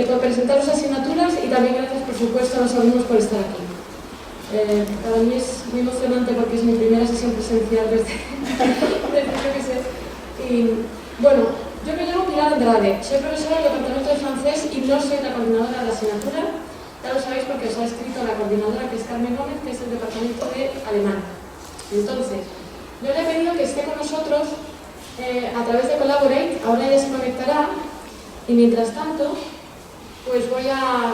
por presentar las asignaturas y también gracias, por supuesto, a los alumnos por estar aquí. Para mí es muy emocionante porque es mi primera sesión presencial desde yo que sé. Y bueno, yo me llamo Pilar Andrade, soy profesora del departamento de francés y no soy la coordinadora de la asignatura. Ya lo sabéis porque os ha escrito la coordinadora, que es Carmen Gómez, que es el departamento de alemán. Entonces, yo le he pedido que esté con nosotros a través de Collaborate. Ahora ella se conectará y mientras tanto pues voy a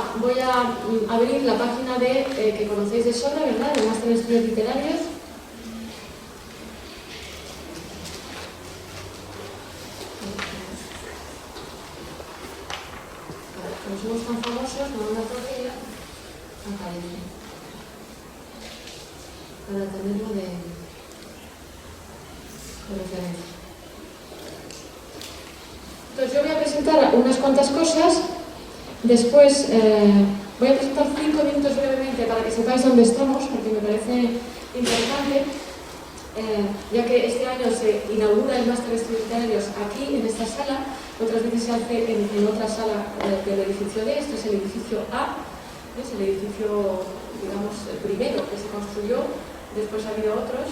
abrir la página que conocéis de sobra, ¿verdad? De Máster en Estudios Literarios. Como somos tan famosos, no van a poder aparece para tenerlo de referencia. Entonces yo voy a presentar unas cuantas cosas. Después voy a presentar 5 minutos brevemente para que sepáis dónde estamos, porque me parece importante, ya que este año se inaugura el Máster de Estudios Literarios aquí, en esta sala. Otras veces se hace en otra sala del edificio D. Esto es el edificio A, es el edificio, digamos, el primero que se construyó. Después ha habido otros.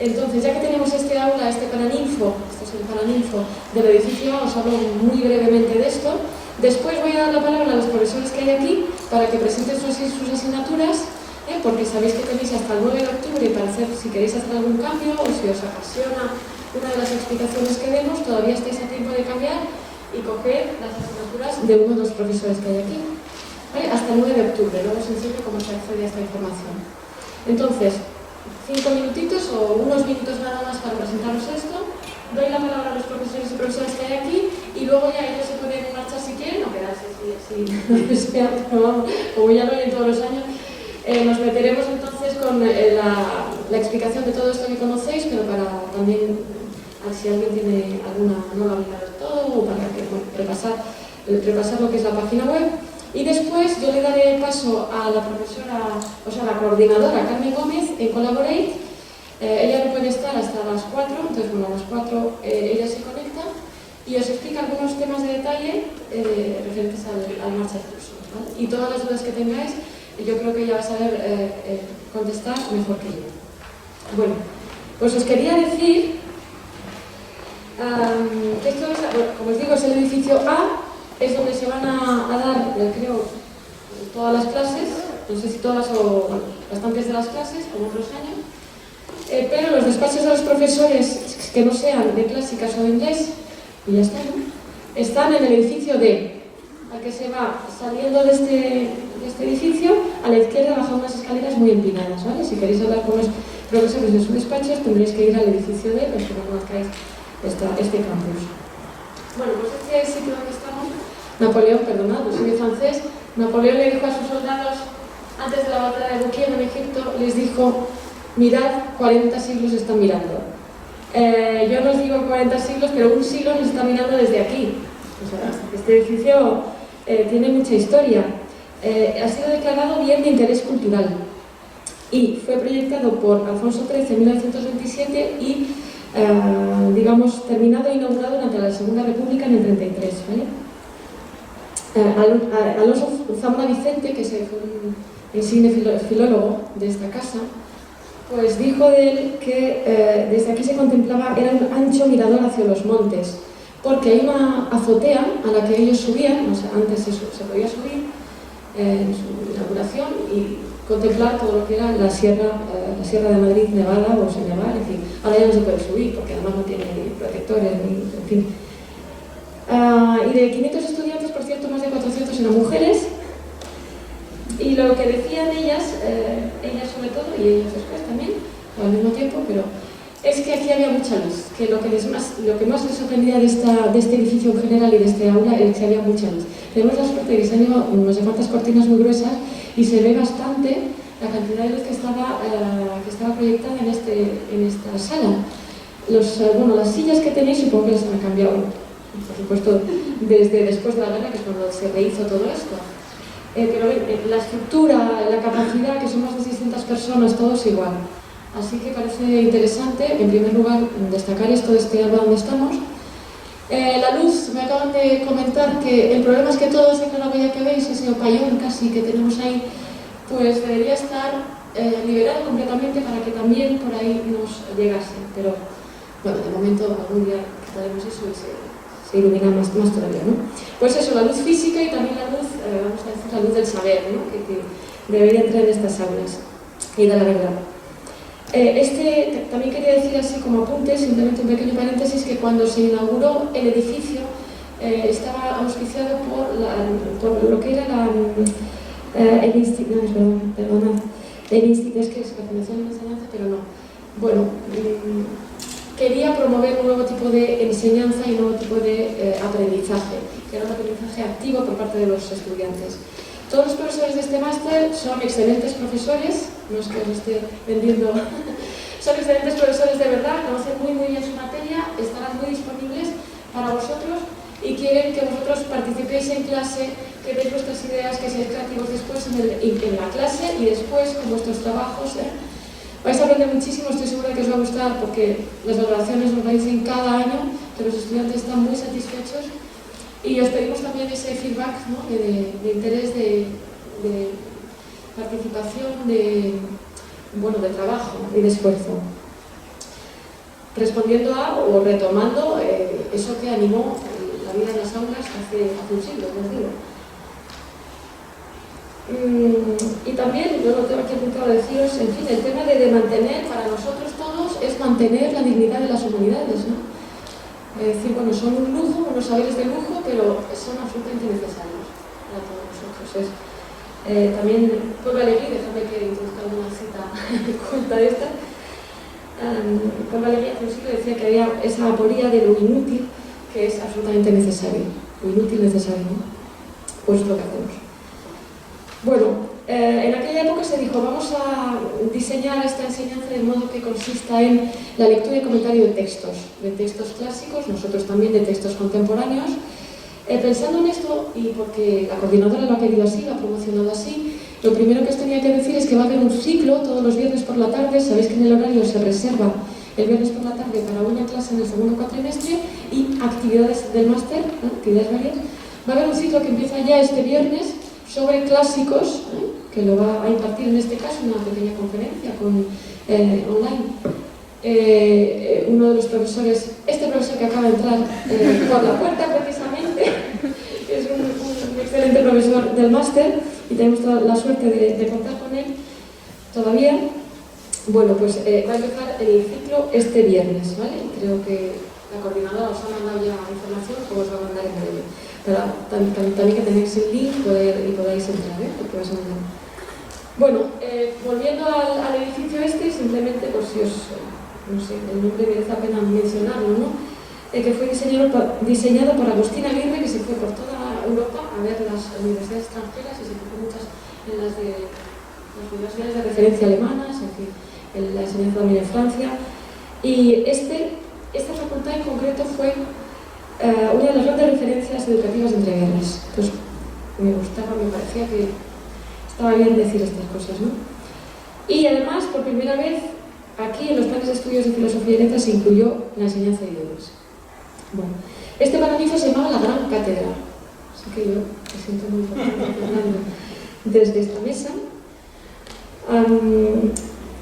Entonces, ya que tenemos este aula, este Paraninfo, este es el Paraninfo del edificio A, os hablo muy brevemente de esto. Después voy a dar la palabra a los profesores que hay aquí para que presenten sus asignaturas, porque sabéis que tenéis hasta el 9 de octubre para hacer, si queréis hacer algún cambio o si os apasiona una de las explicaciones que demos, todavía estáis a tiempo de cambiar y coger las asignaturas de uno de los profesores que hay aquí. ¿Vale? Hasta el 9 de octubre, luego os enseño cómo se accede a esta información. Entonces, 5 minutitos o unos minutos nada más para presentaros esto. Doy la palabra a los profesores y profesoras que hay aquí y luego ya ellos se pueden marchar si quieren o quedarse si no desean, pero vamos, como ya lo ven todos los años. Nos meteremos entonces con la explicación de todo esto que conocéis, pero para también, si alguien tiene alguna, no lo ha mirado del todo, o para que, bueno, repasar lo que es la página web. Y después yo le daré paso a la profesora, o sea, la coordinadora Carmen Gómez en Collaborate. Ella no puede estar hasta las 4, entonces bueno, a las 4 ella se conecta y os explica algunos temas de detalle referentes al marcha de curso, ¿vale? Y todas las dudas que tengáis, yo creo que ella va a saber contestar mejor que yo. Bueno, pues os quería decir que esto es, bueno, como os digo, es el edificio A. Es donde se van a dar, creo, todas las clases, no sé si todas o bueno, bastantes de las clases, como otros años, pero los despachos de los profesores que no sean de clásicas o de inglés, y ya está, ¿no? Están en el edificio D, al que se va saliendo de este edificio, a la izquierda baja unas escaleras muy empinadas, ¿vale? Si queréis hablar con los profesores de sus despachos, tendréis que ir al edificio D, los que no conozcáis este campus. Bueno, pues este sitio donde estamos, Napoleón, perdonad, soy francés. Napoleón le dijo a sus soldados, antes de la batalla de Buquien en Egipto, les dijo, mirad, 40 siglos están mirando. Yo no os digo 40 siglos, pero un siglo nos está mirando desde aquí. O sea, este edificio tiene mucha historia. Ha sido declarado bien de interés cultural y fue proyectado por Alfonso XIII en 1927 y, digamos, terminado e inaugurado durante la Segunda República en el 33, ¿vale? Alonso Zamora Vicente, que fue un insigne filólogo de esta casa, pues dijo de él que desde aquí se contemplaba, era un ancho mirador hacia los montes, porque hay una azotea a la que ellos subían, o sea, antes se podía subir en su inauguración y contemplar todo lo que era la Sierra de Madrid nevada o sin nevar, en fin. Ahora ya no se puede subir porque además no tiene ni protectores, en fin. Y de 500 estudiantes, por cierto, más de 400 eran mujeres. Y lo que decían ellas sobre todo, y ellos después también, al mismo tiempo, pero es que aquí había mucha luz, que lo que más les sorprendía de este edificio en general y de este aula es que había mucha luz. Tenemos la suerte de que se han llevado no sé cuántas cortinas muy gruesas y se ve bastante la cantidad de luz que estaba proyectada en esta sala. Las sillas que tenéis supongo que las han cambiado, por supuesto, desde después de la guerra, que es cuando se rehizo todo esto. Pero la estructura, la capacidad, que son más de 600 personas, todo es igual. Así que parece interesante, en primer lugar, destacar esto de este aula donde estamos. La luz, me acaban de comentar que el problema es que todo ese claraboya que veis, ese opallón casi que tenemos ahí, pues debería estar liberado completamente para que también por ahí nos llegase. Pero bueno, de momento algún día quitaremos eso y se ilumina más todavía, ¿no? Pues eso, la luz física y también la luz, vamos a decir, la luz del saber, ¿no? que debería entrar en estas aulas y de la verdad. También quería decir así como apunte, simplemente un pequeño paréntesis, que cuando se inauguró el edificio estaba auspiciado por lo que era el instituto, el instituto, es que es la Fundación de Enseñanza, pero no. Bueno, quería promover un nuevo tipo de enseñanza y un nuevo tipo de aprendizaje, que era un aprendizaje activo por parte de los estudiantes. Todos los profesores de este máster son excelentes profesores, no es que os esté vendiendo, son excelentes profesores de verdad, conocen muy bien su materia, estarán muy disponibles para vosotros y quieren que vosotros participéis en clase, que deis vuestras ideas, que seáis creativos después en la clase y después con vuestros trabajos. Vais a aprender muchísimo, estoy segura que os va a gustar porque las valoraciones nos dicen cada año que los estudiantes están muy satisfechos. Y os pedimos también ese feedback, ¿no? de interés, de participación, de trabajo y de esfuerzo. Respondiendo o retomando eso que animó la vida en las aulas hace un siglo, os digo. Y también, yo lo tengo aquí apuntado a deciros, en fin, el tema de mantener, para nosotros todos, es mantener la dignidad de las humanidades, ¿no? Es decir, bueno, son un lujo, unos saberes de lujo, pero son absolutamente necesarios para todos nosotros. También, Paul Valéry, déjame que introduzca alguna cita culta de esta. Paul Valéry hace un siglo decía que había esa aporía de lo inútil que es absolutamente necesario. Lo inútil necesario, ¿no? Pues es lo que hacemos. Bueno, en aquella época se dijo, vamos a diseñar esta enseñanza de modo que consista en la lectura y comentario de textos clásicos, nosotros también de textos contemporáneos. Pensando en esto, y porque la coordinadora lo ha pedido así, lo ha promocionado así, lo primero que os tenía que decir es que va a haber un ciclo todos los viernes por la tarde. Sabéis que en el horario se reserva el viernes por la tarde para una clase en el segundo cuatrimestre y actividades del máster, actividades varias. Va a haber un ciclo que empieza ya este viernes sobre clásicos, que lo va a impartir en este caso una pequeña conferencia online. Uno de los profesores, este profesor que acaba de entrar por la puerta precisamente, es un excelente profesor del máster y tenemos toda la suerte de contar con él todavía. Bueno, pues va a empezar el ciclo este viernes, ¿vale? Creo que la coordinadora os ha mandado ya información, como os va a mandar en breve. Pero también que tenéis el link y podáis entrar, porque vais a mandar. Bueno, volviendo al edificio este, simplemente, pues si os, no sé, el nombre merece la pena mencionarlo, ¿no? Que fue diseñado por Agustín Aguirre, que se fue por toda Europa a ver las universidades extranjeras y se fijó muchas en las universidades de referencia alemanas, en fin, en la enseñanza también en Francia. Y esta facultad en concreto fue una de las grandes referencias educativas entre guerras. Entonces, me parecía que estaba bien decir estas cosas, ¿no? Y además, por primera vez, aquí en los planes de estudios de filosofía y letras se incluyó la enseñanza de idiomas. Bueno, este parágrafo se llamaba la Gran Cátedra, así que yo me siento muy importante desde esta mesa.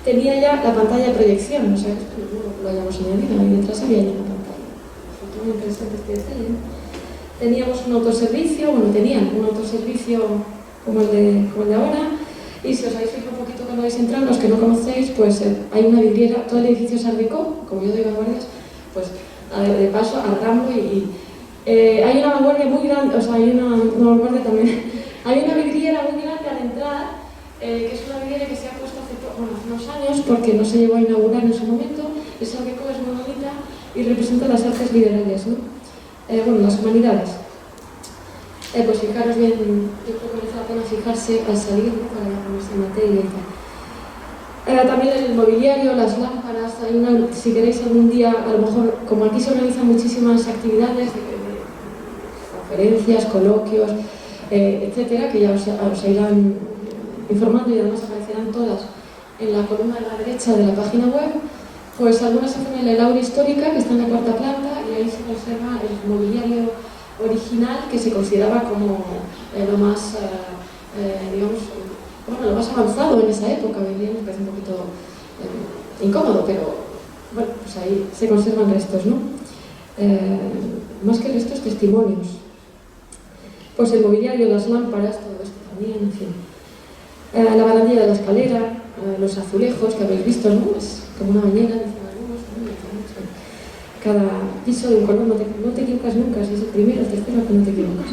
Tenía ya la pantalla de proyección, o sea, no lo hayamos añadido, ahí detrás había ya una pantalla. Muy interesante este detalle, ¿no? Teníamos un autoservicio, tenían un autoservicio como el de ahora, y si os habéis fijado un poquito cuando habéis entrado, los que no conocéis, pues hay una vidriera, todo el edificio es Art Deco, como yo doy vanguardias, pues de paso arrancamos hay una vanguardia muy grande, o sea, hay una vanguardia también, hay una vidriera muy grande al entrar, que es una vidriera que se ha puesto hace unos años, porque no se llegó a inaugurar en su momento. Es Art Deco, es muy bonita y representa las artes liberales, ¿no? Las humanidades. Pues fijaros bien, yo creo que merece la pena fijarse al salir, ¿no? Para ponerse en materia y tal. También el mobiliario, las lámparas, si queréis algún día, a lo mejor, como aquí se organizan muchísimas actividades, de conferencias, coloquios, etcétera, que ya os irán informando y además aparecerán todas en la columna de la derecha de la página web. Pues algunas hacen en el aula histórica, que está en la cuarta planta, y ahí se conserva el mobiliario original que se consideraba como lo más, digamos, bueno, lo más avanzado en esa época. Hoy en día nos parece un poquito incómodo, pero bueno, pues ahí se conservan restos, ¿no? Más que restos, testimonios. Pues el mobiliario, las lámparas, todo esto también, en fin. La barandilla de la escalera, los azulejos que habéis visto, ¿no? Es como una bañera, dicen algunos, ¿no? Cada piso de un color, no te equivocas nunca, si es el primero, el tercero, que no te equivocas.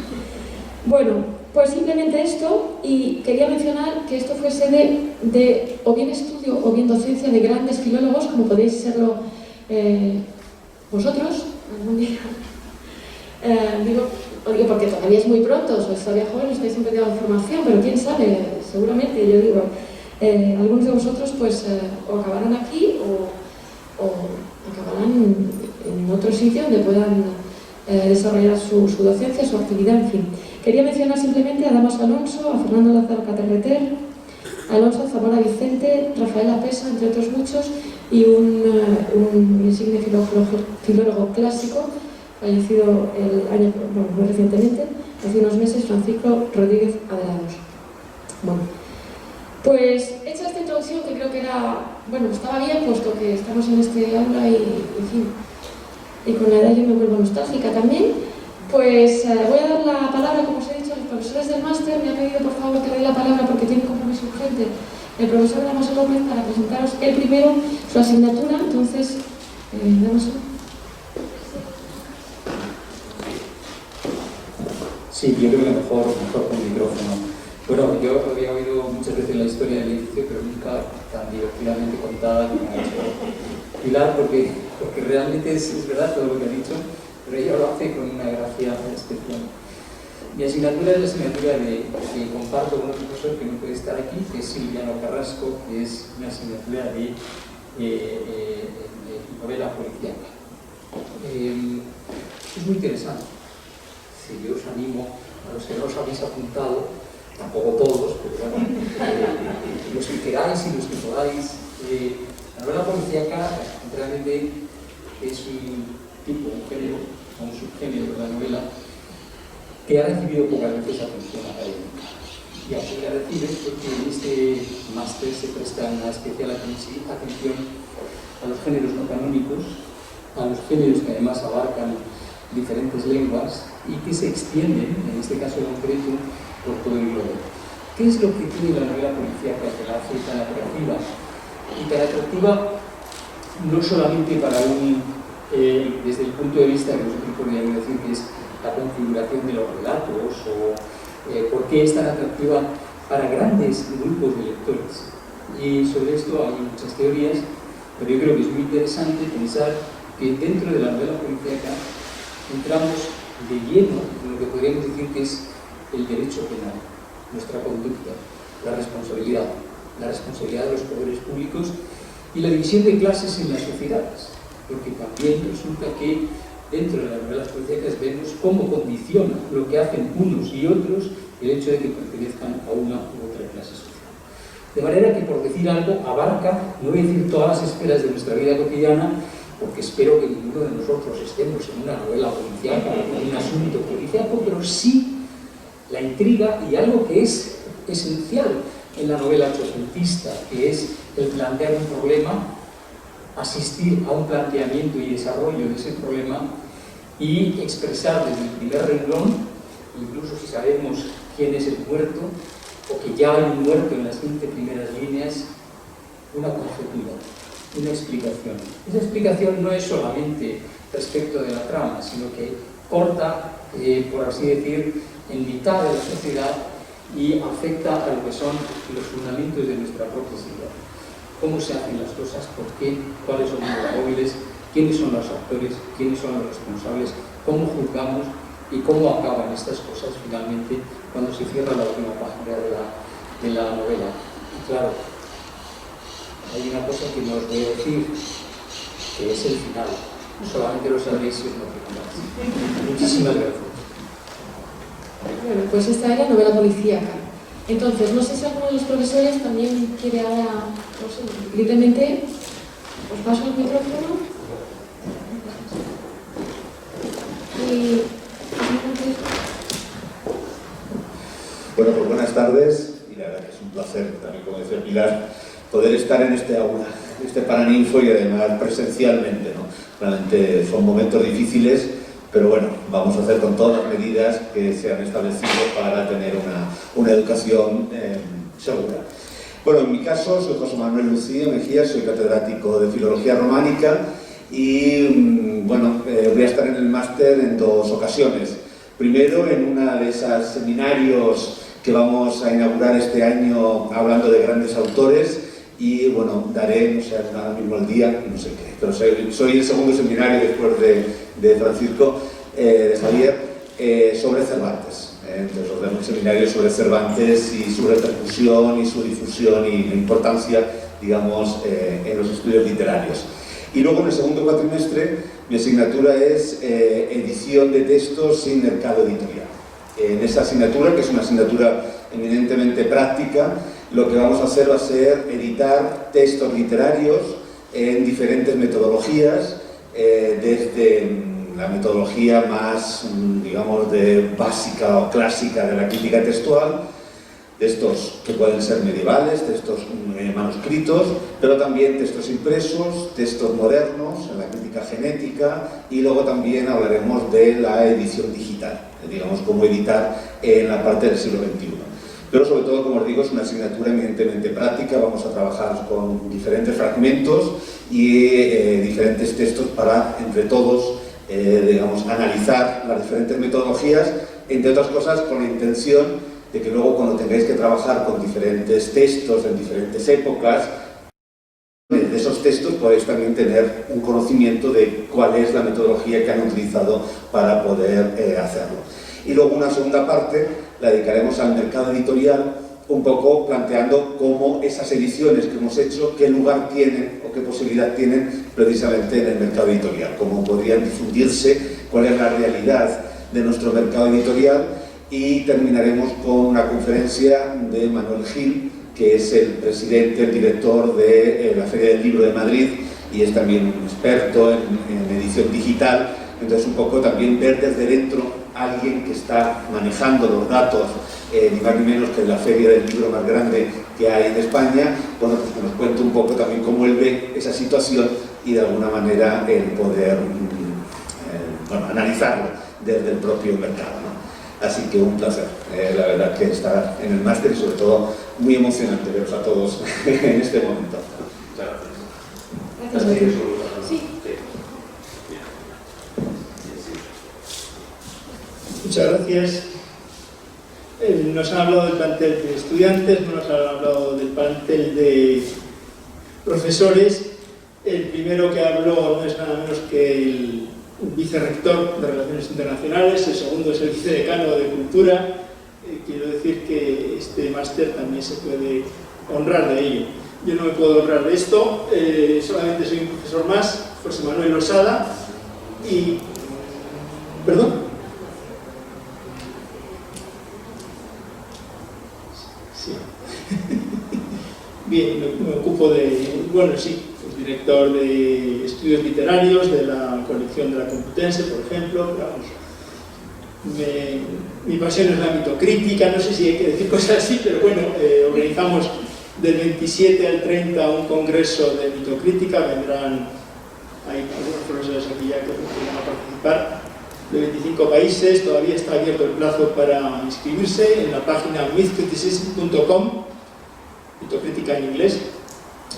Bueno, pues simplemente esto, y quería mencionar que esto fue sede de o bien estudio o bien docencia de grandes filólogos, como podéis serlo vosotros, algún día. Digo porque todavía es muy pronto, sois todavía jóvenes, estáis en periodo de formación, pero quién sabe, seguramente, yo digo, algunos de vosotros pues o acabarán aquí o acabarán en otro sitio donde puedan desarrollar su docencia, su actividad, en fin. Quería mencionar simplemente a Damaso Alonso, a Fernando Lázaro Caterreter, a Alonso Zamora Vicente, Rafael Apesa, entre otros muchos, y un insigne filólogo clásico, fallecido muy recientemente, hace unos meses, Francisco Rodríguez Adrados. Bueno, pues hecha esta introducción, que creo que estaba bien, puesto que estamos en este aula y, en fin, y con la edad yo me vuelvo nostálgica también, pues voy a dar la palabra, como os he dicho, a los profesores del máster. Me han pedido por favor que le dé la palabra porque tiene un compromiso urgente el profesor Damaso López para presentaros el primero su asignatura. Entonces, Damaso. Sí, yo creo que mejor con micrófono. Bueno, yo había oído muchas veces la historia del edificio, pero nunca tan divertidamente contada como ha hecho Pilar, porque realmente es verdad todo lo que ha dicho, pero ella lo hace con una gracia especial. Mi asignatura es la asignatura que comparto con otro profesor que no puede estar aquí, que es Silviano Carrasco, que es una asignatura de novela policíaca. Es muy interesante. Si yo os animo, a los que no os habéis apuntado, tampoco todos, pero bueno, los que queráis y los que podáis, la novela policíaca realmente es un tipo, un género, o un subgénero de la novela que ha recibido pocas veces atención académica. Y aunque la recibe, porque en este máster se presta una especial atención a los géneros no canónicos, a los géneros que además abarcan diferentes lenguas y que se extienden, en este caso concreto, por todo el globo. ¿Qué es lo que tiene la novela policíaca que la hace tan atractiva? Y tan atractiva no solamente para desde el punto de vista que nosotros podríamos decir que es la configuración de los relatos o por qué es tan atractiva para grandes grupos de lectores. Y sobre esto hay muchas teorías, pero yo creo que es muy interesante pensar que dentro de la novela policíaca entramos de lleno en lo que podríamos decir que es el derecho penal, nuestra conducta, la responsabilidad de los poderes públicos y la división de clases en las sociedades, porque también resulta que dentro de las novelas policíacas vemos cómo condiciona lo que hacen unos y otros el hecho de que pertenezcan a una u otra clase social. De manera que, por decir algo, abarca, no voy a decir todas las esferas de nuestra vida cotidiana, porque espero que ninguno de nosotros estemos en una novela policíaca o en un asunto policíaco, pero sí la intriga y algo que es esencial en la novela ochocentista, que es el plantear un problema, asistir a un planteamiento y desarrollo de ese problema y expresar desde el primer renglón, incluso si sabemos quién es el muerto o que ya hay un muerto en las 15 primeras líneas, una conjetura, una explicación. Esa explicación no es solamente respecto de la trama, sino que corta, por así decir, en mitad de la sociedad y afecta a lo que son los fundamentos de nuestra propia sociedad. Cómo se hacen las cosas, por qué, cuáles son los móviles, quiénes son los actores, quiénes son los responsables, cómo juzgamos y cómo acaban estas cosas finalmente cuando se cierra la última página de la novela. Y claro, hay una cosa que no os voy a decir, que es el final. Solamente lo sabréis si os matriculáis. Muchísimas gracias. Bueno, pues esta era novela policíaca. Entonces, no sé si alguno de los profesores también quiere ahora, no sé, libremente, os paso el micrófono. y... Bueno, pues buenas tardes, y la verdad que es un placer, también como decía Pilar, poder estar en este aula, en este Paraninfo y además presencialmente, ¿no? Realmente son momentos difíciles, pero bueno, vamos a hacer con todas las medidas que se han establecido para tener una educación segura. Bueno, en mi caso soy José Manuel Lucía Mejía, soy catedrático de Filología Románica y bueno, voy a estar en el máster en dos ocasiones. Primero en una de esos seminarios que vamos a inaugurar este año hablando de grandes autores y bueno, daré, no sé, ahora mismo el día, no sé qué, pero soy el segundo seminario después de Francisco, de Javier, sobre Cervantes. Entonces os daré un seminario sobre Cervantes y su repercusión y su difusión y la importancia, digamos, en los estudios literarios. Y luego en el segundo cuatrimestre mi asignatura es edición de textos sin mercado editorial. En esa asignatura, que es una asignatura eminentemente práctica, lo que vamos a hacer va a ser editar textos literarios en diferentes metodologías, desde la metodología más, digamos, básica o clásica de la crítica textual, textos que pueden ser medievales, textos manuscritos, pero también textos impresos, textos modernos, en la crítica genética, y luego también hablaremos de la edición digital, digamos, cómo editar en la parte del siglo XXI. Pero sobre todo, como os digo, es una asignatura evidentemente práctica, vamos a trabajar con diferentes fragmentos y diferentes textos para, entre todos, digamos, analizar las diferentes metodologías, entre otras cosas con la intención de que luego cuando tengáis que trabajar con diferentes textos en diferentes épocas, de esos textos podéis también tener un conocimiento de cuál es la metodología que han utilizado para poder hacerlo. Y luego una segunda parte la dedicaremos al mercado editorial, un poco planteando cómo esas ediciones que hemos hecho, qué lugar tienen o qué posibilidad tienen precisamente en el mercado editorial, cómo podrían difundirse, cuál es la realidad de nuestro mercado editorial. Y terminaremos con una conferencia de Manuel Gil, que es el presidente, el director de la Feria del Libro de Madrid y es también un experto en edición digital. Entonces un poco también ver desde dentro a alguien que está manejando los datos, ni más ni menos que en la Feria del Libro más grande que hay en España, bueno, pues que nos cuente un poco también cómo él ve esa situación y de alguna manera el poder bueno, analizarlo desde el propio mercado, ¿no? Así que un placer, la verdad que estar en el máster y sobre todo muy emocionante veros a todos en este momento. Muchas gracias. Sí. Muchas gracias. Nos han hablado del plantel de estudiantes, nos han hablado del plantel de profesores. El primero que habló no es nada menos que el vicerrector de Relaciones Internacionales, el segundo es el vicedecano de Cultura. Quiero decir que este máster también se puede honrar de ello. Yo no me puedo honrar de esto, solamente soy un profesor más, José Manuel Losada, y... ¿Perdón? Sí. Bien, me ocupo de... Bueno, sí. Director de estudios literarios de la colección de la Complutense, por ejemplo. Mi pasión es la mitocrítica, no sé si hay que decir cosas así, pero bueno, organizamos del 27 al 30 un congreso de mitocrítica, vendrán, hay algunos profesores aquí ya que van a participar, de 25 países, todavía está abierto el plazo para inscribirse en la página mythcriticism.com, mitocrítica en inglés.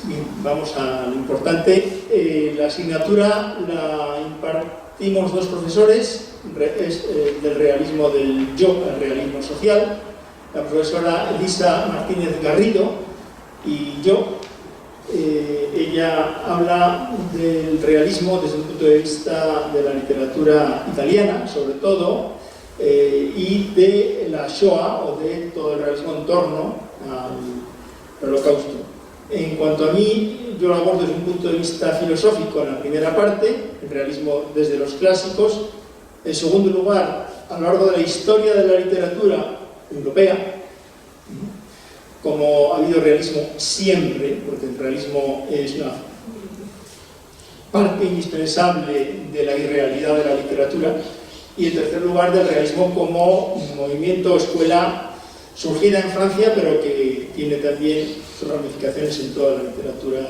Bien, vamos a lo importante. La asignatura la impartimos dos profesores, del realismo del yo al realismo social, la profesora Elisa Martínez Garrido y yo. Ella habla del realismo desde el punto de vista de la literatura italiana, sobre todo, y de la Shoah, o de todo el realismo en torno al Holocausto. En cuanto a mí, yo lo abordo desde un punto de vista filosófico en la primera parte, el realismo desde los clásicos. En segundo lugar, a lo largo de la historia de la literatura europea, como ha habido realismo siempre, porque el realismo es una parte indispensable de la irrealidad de la literatura, y en tercer lugar del realismo como movimiento o escuela surgida en Francia, pero que tiene también sus ramificaciones en toda la literatura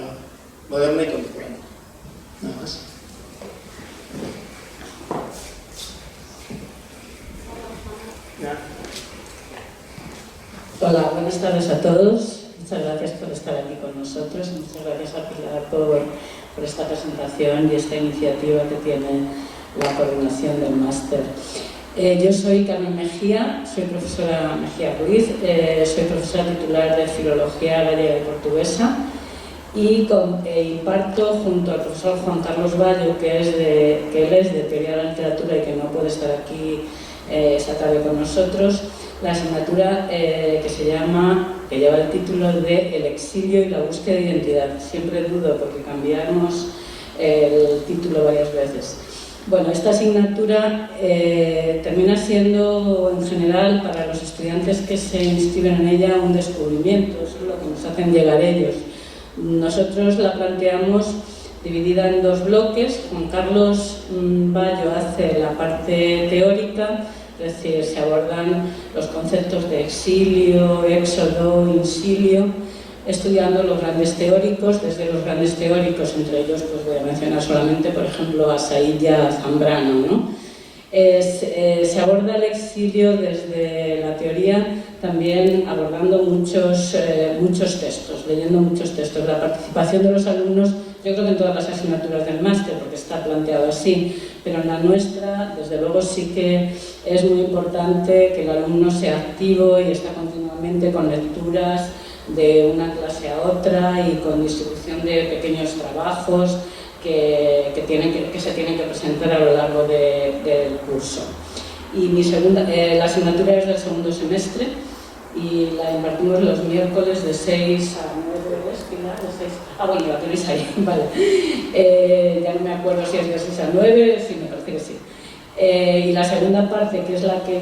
moderna y contemporánea. Nada más. Hola, buenas tardes a todos. Muchas gracias por estar aquí con nosotros. Muchas gracias a Pilar por esta presentación y esta iniciativa que tiene la coordinación del máster. Yo soy Carmen Mejía, soy profesora Mejía Ruiz, soy profesora titular de Filología Gallega y Portuguesa y imparto junto al profesor Juan Carlos Bayo, que él es de Teoría de la Literatura y que no puede estar aquí esta tarde con nosotros, la asignatura que lleva el título de El exilio y la búsqueda de identidad. Siempre dudo porque cambiamos el título varias veces. Bueno, esta asignatura termina siendo en general para los estudiantes que se inscriben en ella un descubrimiento, eso es lo que nos hacen llegar ellos. Nosotros la planteamos dividida en dos bloques. Juan Carlos Bayo hace la parte teórica, es decir, se abordan los conceptos de exilio, éxodo, insilio, estudiando los grandes teóricos. Desde los grandes teóricos, entre ellos pues voy a mencionar solamente, por ejemplo, a Said y a Zambrano, ¿no? Se aborda el exilio desde la teoría, también abordando muchos textos, leyendo muchos textos. La participación de los alumnos, yo creo que en todas las asignaturas del máster, porque está planteado así, pero en la nuestra, desde luego, sí que es muy importante que el alumno sea activo y está continuamente con lecturas de una clase a otra y con distribución de pequeños trabajos que se tienen que presentar a lo largo del curso. Y la asignatura es del segundo semestre y la impartimos los miércoles de 6 a 9, ¿ves, Pilar? Bueno, la tenéis ahí, vale. Ya no me acuerdo si es de 6 a 9, sí, me parece que sí. Y la segunda parte, que es la que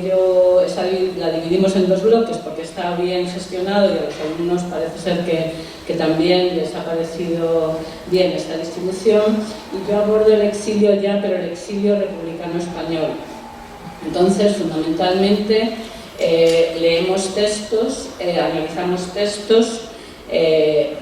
la dividimos en dos bloques porque está bien gestionado y a los alumnos parece ser que también les ha parecido bien esta distribución, y yo abordo el exilio ya, pero el exilio republicano español. Entonces, fundamentalmente, leemos textos, analizamos textos.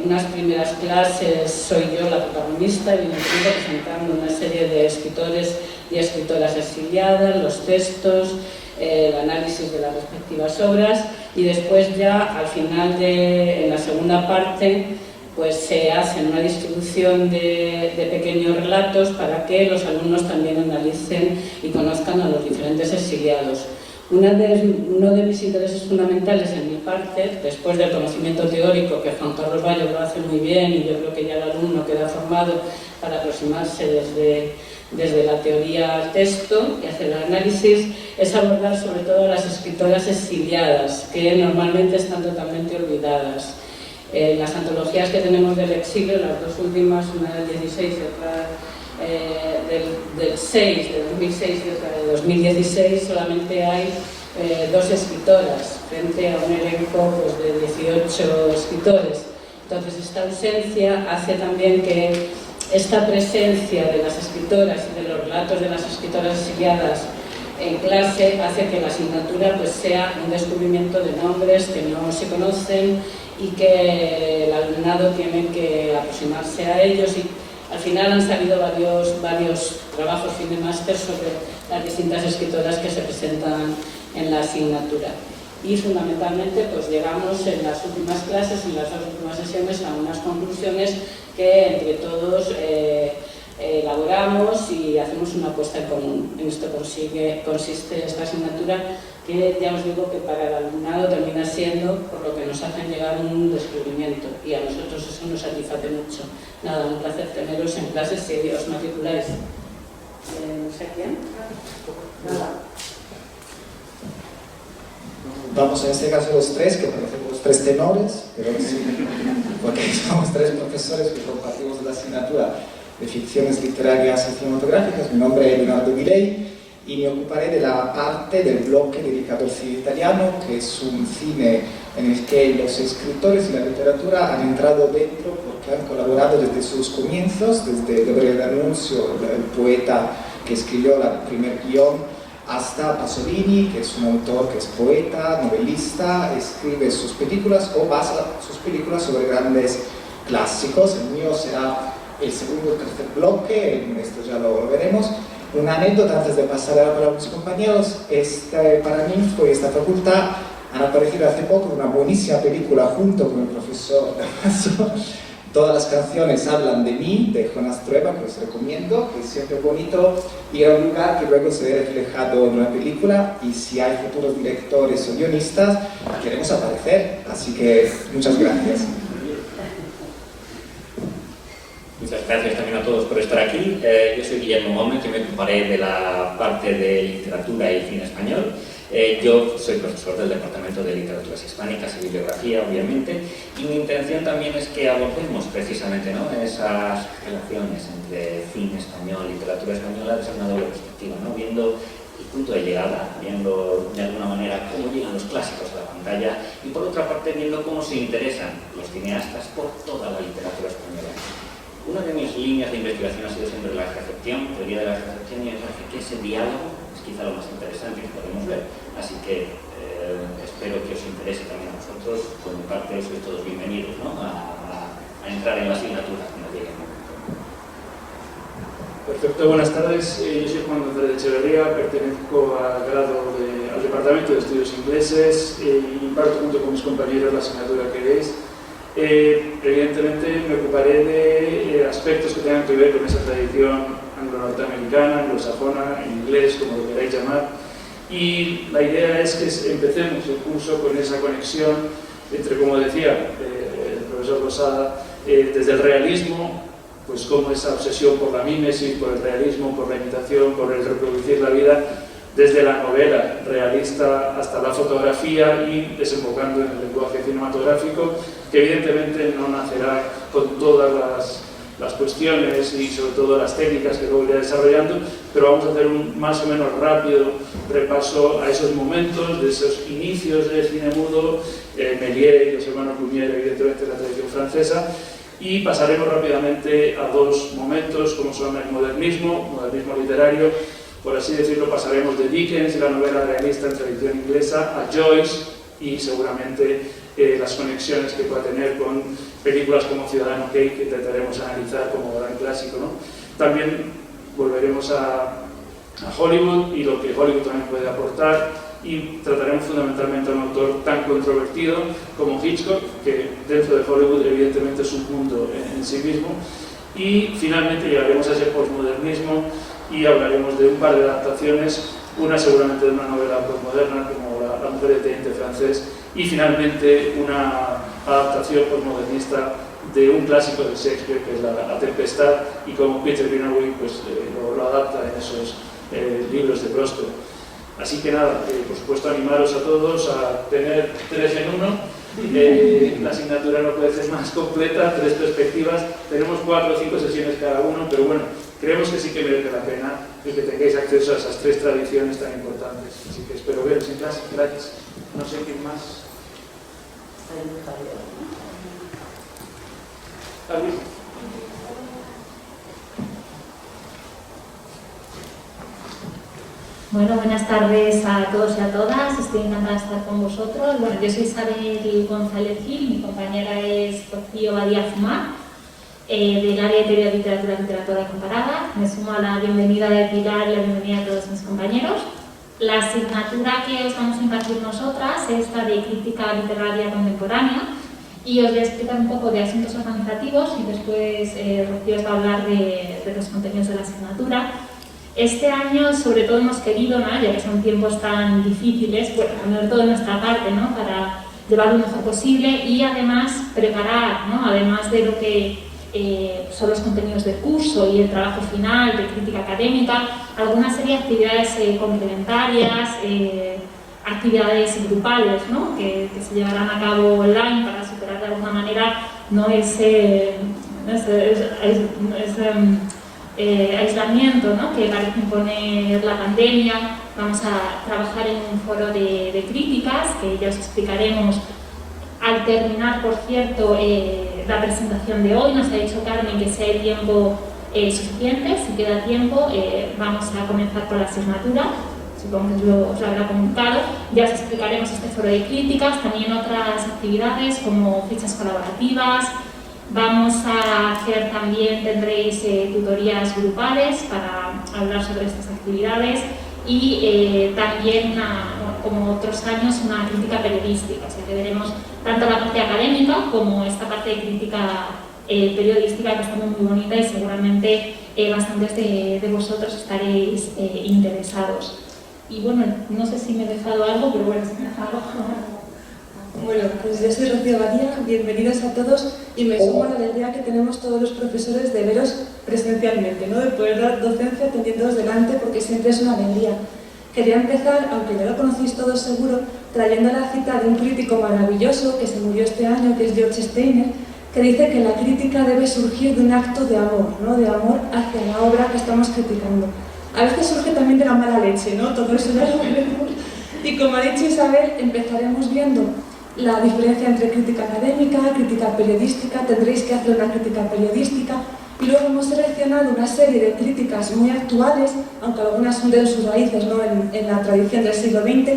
Unas primeras clases soy yo la protagonista, evidentemente presentando una serie de escritores y escritoras exiliadas, los textos, el análisis de las respectivas obras, y después ya al final en la segunda parte pues se hace una distribución de pequeños relatos para que los alumnos también analicen y conozcan a los diferentes exiliados. Uno de mis intereses fundamentales en mi parte, después del conocimiento teórico, que Juan Carlos Bayo lo hace muy bien y yo creo que ya el alumno queda formado para aproximarse desde la teoría al texto y hacer el análisis, es abordar sobre todo a las escritoras exiliadas, que normalmente están totalmente olvidadas. Las antologías que tenemos del exilio, las dos últimas, una del 16 y otra del 6, de 2006 y otra de 2016, solamente hay dos escritoras frente a un elenco pues, de 18 escritores. Entonces esta ausencia hace también que esta presencia de las escritoras y de los relatos de las escritoras exiliadas en clase hace que la asignatura pues, sea un descubrimiento de nombres que no se conocen y que el alumnado tiene que aproximarse a ellos, y al final han salido varios trabajos fin de máster sobre las distintas escritoras que se presentan en la asignatura. Y fundamentalmente pues llegamos en las últimas clases, en las dos últimas sesiones, a unas conclusiones que entre todos elaboramos y hacemos una apuesta en común. En esto consiste esta asignatura, que ya os digo que para el alumnado termina siendo, por lo que nos hacen llegar, un descubrimiento, y a nosotros eso nos satisface mucho. Nada, un placer teneros en clases si os matriculáis. No sé quién. Nada. Vamos en este caso los tres, que parecemos los tres tenores, pero sí, porque somos tres profesores que compartimos la asignatura de ficciones literarias y cinematográficas. Mi nombre es Leonardo Viley y me ocuparé de la parte del bloque dedicado al cine italiano, que es un cine en el que los escritores y la literatura han entrado dentro porque han colaborado desde sus comienzos, desde Gabriele D'Annunzio, el poeta que escribió el primer guión, hasta Pasolini, que es un autor que es poeta, novelista, escribe sus películas o basa sus películas sobre grandes clásicos. El mío será el segundo o tercer bloque, esto ya lo veremos. Una anécdota antes de pasar a la palabra a mis compañeros: este Paraninfo y esta facultad han aparecido hace poco en una buenísima película junto con el profesor Damaso. Todas las canciones hablan de mí, de Jonas Trueba, que os recomiendo, que es siempre bonito ir a un lugar que luego se ve reflejado en una película, y si hay futuros directores o guionistas, queremos aparecer, así que muchas gracias. Muchas gracias también a todos por estar aquí. Yo soy Guillermo Gómez, que me ocuparé de la parte de literatura y cine español. Yo soy profesor del Departamento de Literaturas Hispánicas y Bibliografía, obviamente, y mi intención también es que abordemos precisamente, ¿no?, esas relaciones entre cine español y literatura española desde una doble perspectiva, ¿no?, viendo el punto de llegada, viendo de alguna manera cómo llegan los clásicos a la pantalla, y por otra parte viendo cómo se interesan los cineastas por toda la literatura española. Una de mis líneas de investigación ha sido siempre la recepción, el día de la recepción, y me parece que ese diálogo es quizá lo más interesante que podemos ver. Así que espero que os interese también a vosotros. Por mi parte, sois todos bienvenidos, ¿no?, a entrar en la asignatura cuando llegue el momento. Perfecto, buenas tardes. Yo soy Juan González Echeverría, pertenezco al Departamento de Estudios Ingleses y imparto junto con mis compañeros la asignatura que veis. Evidentemente me ocuparé de aspectos que tengan que ver con esa tradición anglo-norteamericana, anglosajona, en inglés, como lo queráis llamar, y la idea es que empecemos el curso con esa conexión entre, como decía el profesor Rosada, desde el realismo, pues como esa obsesión por la mímesis, por el realismo, por la imitación, por el reproducir la vida, desde la novela realista hasta la fotografía y desembocando en el lenguaje cinematográfico, que evidentemente no nacerá con todas las cuestiones y sobre todo las técnicas que luego iré desarrollando, pero vamos a hacer un más o menos rápido repaso a esos momentos, de esos inicios del cine mudo, Méliès y los hermanos Lumière, evidentemente la tradición francesa, y pasaremos rápidamente a dos momentos como son el modernismo literario, por así decirlo. Pasaremos de Dickens y la novela realista en tradición inglesa a Joyce y seguramente las conexiones que pueda tener con películas como Ciudadano Kane, que intentaremos analizar como gran clásico, ¿no? También volveremos a Hollywood y lo que Hollywood también puede aportar, y trataremos fundamentalmente a un autor tan controvertido como Hitchcock, que dentro de Hollywood evidentemente es un mundo en sí mismo, y finalmente llegaremos a ese postmodernismo y hablaremos de un par de adaptaciones, una seguramente de una novela postmoderna como La mujer del teniente francés, y finalmente una adaptación postmodernista de un clásico de Shakespeare, que es La Tempestad, y como Peter Greenaway pues, lo adapta en esos libros de Prospero. Así que nada, por supuesto animaros a todos a tener 3 en 1. La asignatura no puede ser más completa, 3 perspectivas, tenemos 4 o 5 sesiones cada uno, pero bueno, creemos que sí que merece la pena el que tengáis acceso a esas 3 tradiciones tan importantes. Así que espero veros en clase. Gracias. No sé quién más. ¿Alguien? Bueno, buenas tardes a todos y a todas. Estoy encantada de estar con vosotros. Bueno, yo soy Isabel González Gil, mi compañera es Rocío Badía Fumar, del área de Teoría de Literatura Comparada. Me sumo a la bienvenida de Pilar y la bienvenida a todos mis compañeros. La asignatura que os vamos a impartir nosotras es la de Crítica Literaria Contemporánea, y os voy a explicar un poco de asuntos organizativos y después Rocío os va a hablar de los contenidos de la asignatura. Este año, sobre todo, hemos querido, ¿no?, ya que son tiempos tan difíciles, bueno, poner todo de nuestra parte, ¿no?, para llevarlo lo mejor posible y además preparar, ¿no?, además de lo que son los contenidos del curso y el trabajo final de crítica académica, alguna serie de actividades complementarias, actividades grupales, ¿no?, que se llevarán a cabo online para superar de alguna manera no ese aislamiento, ¿no?, que parece imponer la pandemia. Vamos a trabajar en un foro de críticas que ya os explicaremos al terminar, por cierto, la presentación de hoy. Nos ha dicho Carmen que si hay tiempo suficiente, si queda tiempo, vamos a comenzar con la asignatura. supongo que os lo habrá comunicado. Ya os explicaremos este foro de críticas, también otras actividades como fichas colaborativas. Vamos a hacer también, tendréis tutorías grupales para hablar sobre estas actividades y también, como otros años, una crítica periodística. O sea que veremos tanto la parte académica como esta parte de crítica periodística, que está muy bonita y seguramente bastantes de vosotros estaréis interesados. Y bueno, no sé si me he dejado algo, pero bueno, si me he dejado algo. Bueno, pues yo soy Rocío Badía, bienvenidos a todos y me sumo a la alegría que tenemos todos los profesores de veros presencialmente, ¿no? De poder dar docencia teniéndoos delante, porque siempre es una alegría. Quería empezar, aunque ya lo conocéis todos seguro, trayendo la cita de un crítico maravilloso que se murió este año, que es George Steiner, que dice que la crítica debe surgir de un acto de amor, ¿no? De amor hacia la obra que estamos criticando. A veces surge también de la mala leche, ¿no? Todo eso ya lo veremos. Y como ha dicho Isabel, empezaremos viendo la diferencia entre crítica académica, crítica periodística. Tendréis que hacer una crítica periodística. Y luego hemos seleccionado una serie de críticas muy actuales, aunque algunas hunden sus raíces, ¿no? en la tradición del siglo XX,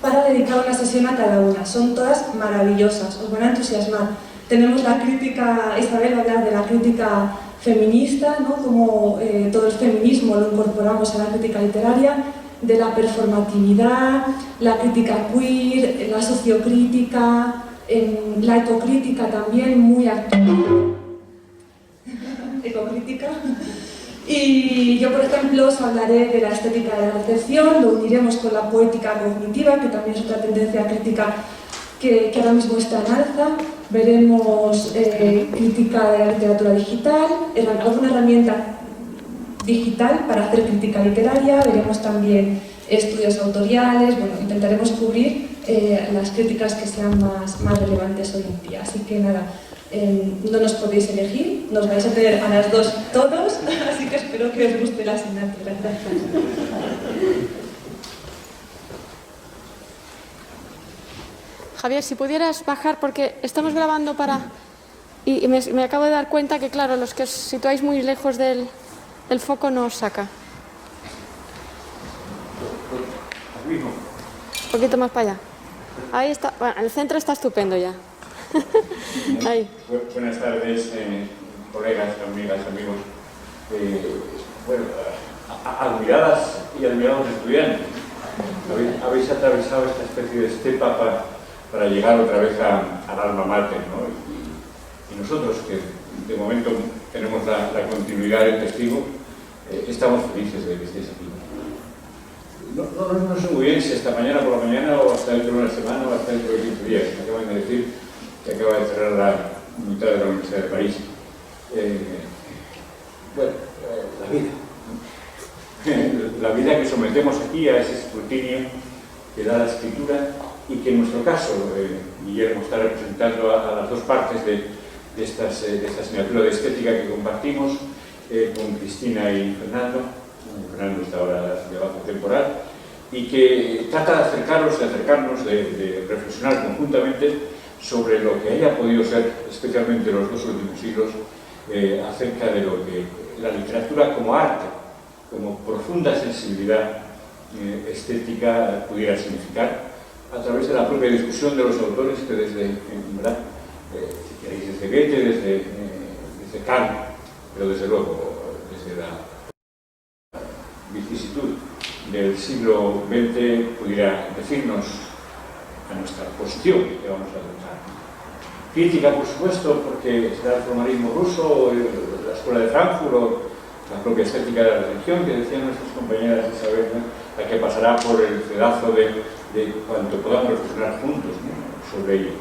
para dedicar una sesión a cada una. Son todas maravillosas, os van a entusiasmar. Tenemos la crítica, Isabel va a hablar de la crítica feminista, ¿no? Como todo el feminismo lo incorporamos a la crítica literaria, de la performatividad, la crítica queer, la sociocrítica, la ecocrítica también, muy actual. Ecocrítica. Y yo, por ejemplo, os hablaré de la estética de la recepción, lo uniremos con la poética cognitiva, que también es otra tendencia crítica que ahora mismo está en alza. Veremos crítica de la literatura digital, alguna herramienta digital para hacer crítica literaria, veremos también estudios autoriales. Bueno, intentaremos cubrir las críticas que sean más relevantes hoy en día. Así que nada, no nos podéis elegir, nos vais a tener a las dos todos, así que espero que os guste la asignatura. Gracias. Javier, si pudieras bajar, porque estamos grabando para... Y me acabo de dar cuenta que, claro, los que os situáis muy lejos del foco no os saca. Un poquito más para allá. Ahí está. Bueno, el centro está estupendo ya. Ahí. Buenas tardes, colegas, amigas, amigos. Admiradas y admirados estudiantes. Habéis atravesado esta especie de estepa para llegar otra vez al alma mater, ¿no? Y nosotros, que de momento tenemos la continuidad del testigo, estamos felices de que estéis aquí. No sé muy bien si hasta mañana por la mañana o hasta dentro de una semana o hasta dentro de 15 días. Me acaban de decir que acaba de cerrar la mitad de la Universidad de París. La vida. La vida que sometemos aquí a ese escrutinio que da la escritura y que en nuestro caso, Guillermo está representando a las dos partes de esta asignatura de estética que compartimos con Cristina y Fernando. Fernando está ahora de bajo temporal, y que trata de acercarnos, de reflexionar conjuntamente sobre lo que haya podido ser, especialmente en los dos últimos siglos, acerca de lo que la literatura como arte, como profunda sensibilidad estética pudiera significar, a través de la propia discusión de los autores que desde, ¿verdad? Si queréis, desde Goethe, desde Kant, pero desde luego desde la vicisitud del siglo XX pudiera decirnos a nuestra posición que vamos a tratar. Crítica, por supuesto, porque será el formalismo ruso, la escuela de Frankfurt o la propia estética de la religión, que decían nuestras compañeras Isabel, ¿no? La que pasará por el pedazo de cuanto podamos reflexionar juntos, ¿no? Sobre ello.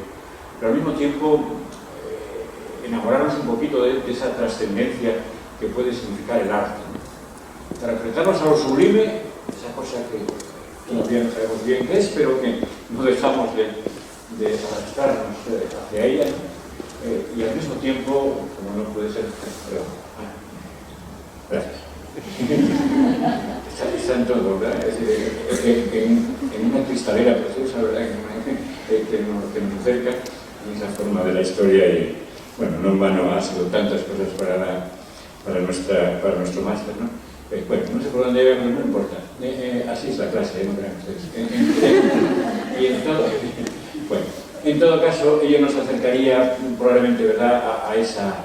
Pero al mismo tiempo enamorarnos un poquito de esa trascendencia que puede significar el arte, ¿no? Para enfrentarnos a lo sublime, esa cosa que todavía no sabemos bien qué es, pero que no dejamos de arrastrarnos hacia ella, ¿no? Y al mismo tiempo, como no puede ser... Gracias. Está en todo, ¿verdad? Es decir, en una cristalera preciosa, ¿verdad? Que nos acerca en esa forma de la historia. Y bueno, no en vano ha sido tantas cosas para nuestro máster, ¿no? Bueno, no sé por dónde iba, pero no importa. Así es la clase, no crean ustedes. Bueno, en todo caso, ello nos acercaría probablemente, ¿verdad?, a esa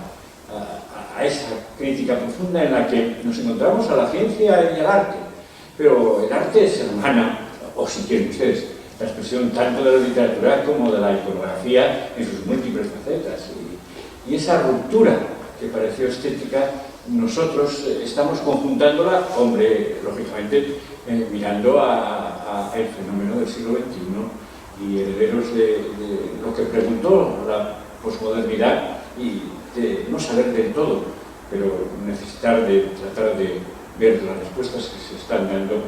crítica profunda en la que nos encontramos a la ciencia y al arte. Pero el arte es hermana, o si quieren ustedes, la expresión tanto de la literatura como de la iconografía en sus múltiples facetas. Y esa ruptura que pareció estética, nosotros estamos conjuntándola, hombre, lógicamente, mirando al fenómeno del siglo XXI y herederos de lo que preguntó la posmodernidad y de no saber del todo, pero tratar de ver las respuestas que se están dando,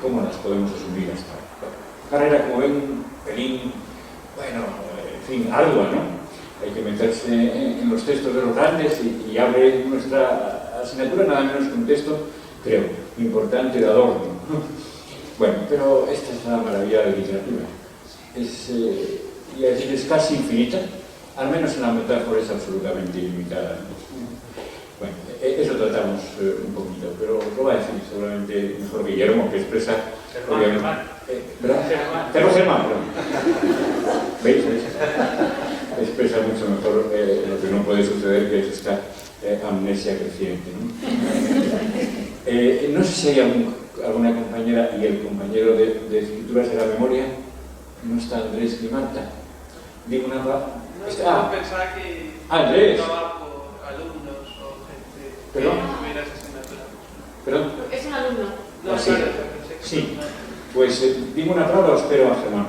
cómo las podemos asumir hasta ahora. Carrera, como ven, un pelín, bueno, en fin, ardua, ¿no? Hay que meterse en los textos de los grandes y abre nuestra asignatura nada menos que un texto, creo, importante de adorno. Bueno, pero esta es la maravilla de la literatura. Es casi infinita, al menos en la metáfora es absolutamente ilimitada. Bueno, eso tratamos un poquito, pero lo va a decir seguramente mejor Guillermo, que expresa... Germán, ¿veis? Expresa mucho mejor lo que no puede suceder, que es esta amnesia creciente, ¿no? No sé si hay alguna compañera y el compañero de escrituras de la memoria. No está Andrés ni Marta. Digo una pensaba que Andrés. trabajo, alumnos o gente que ¿Perdón? tuviera esa asignatura. ¿Perdón? Es un alumno. No, sí. claro, pensé que Sí. Pues digo una palabra o espero a Germán.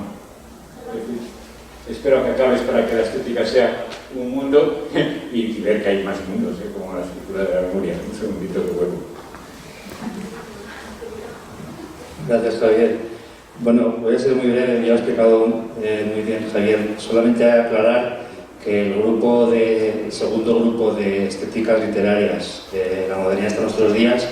Espero que acabes para que la estética sea un mundo y ver que hay más mundos, como la escritura de la memoria. Un segundito que vuelvo. Gracias, Javier. Bueno, voy a ser muy breve, ya ha explicado muy bien Javier. Solamente aclarar que el segundo grupo de estéticas literarias de la modernidad hasta nuestros días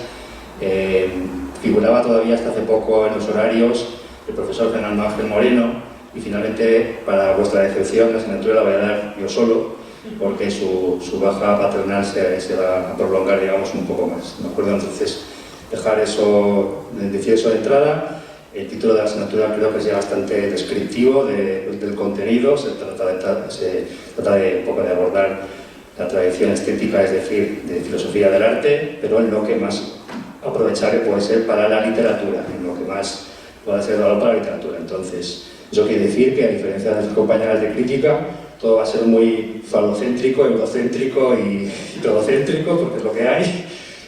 figuraba todavía hasta hace poco en los horarios el profesor Fernando Ángel Moreno, y finalmente, para vuestra decepción, la asignatura la voy a dar yo solo, porque su baja paternal se va a prolongar, digamos, un poco más, ¿de acuerdo? Entonces, decir eso de entrada. El título de la asignatura creo que es ya bastante descriptivo del contenido. Se trata de un poco de abordar la tradición estética, es decir, de filosofía del arte, pero en lo que más aprovechable puede ser para la literatura, en lo que más puede ser valor para la literatura. Entonces, eso quiere decir que, a diferencia de sus compañeras de crítica, todo va a ser muy falocéntrico, eurocéntrico y todocéntrico, porque es lo que hay,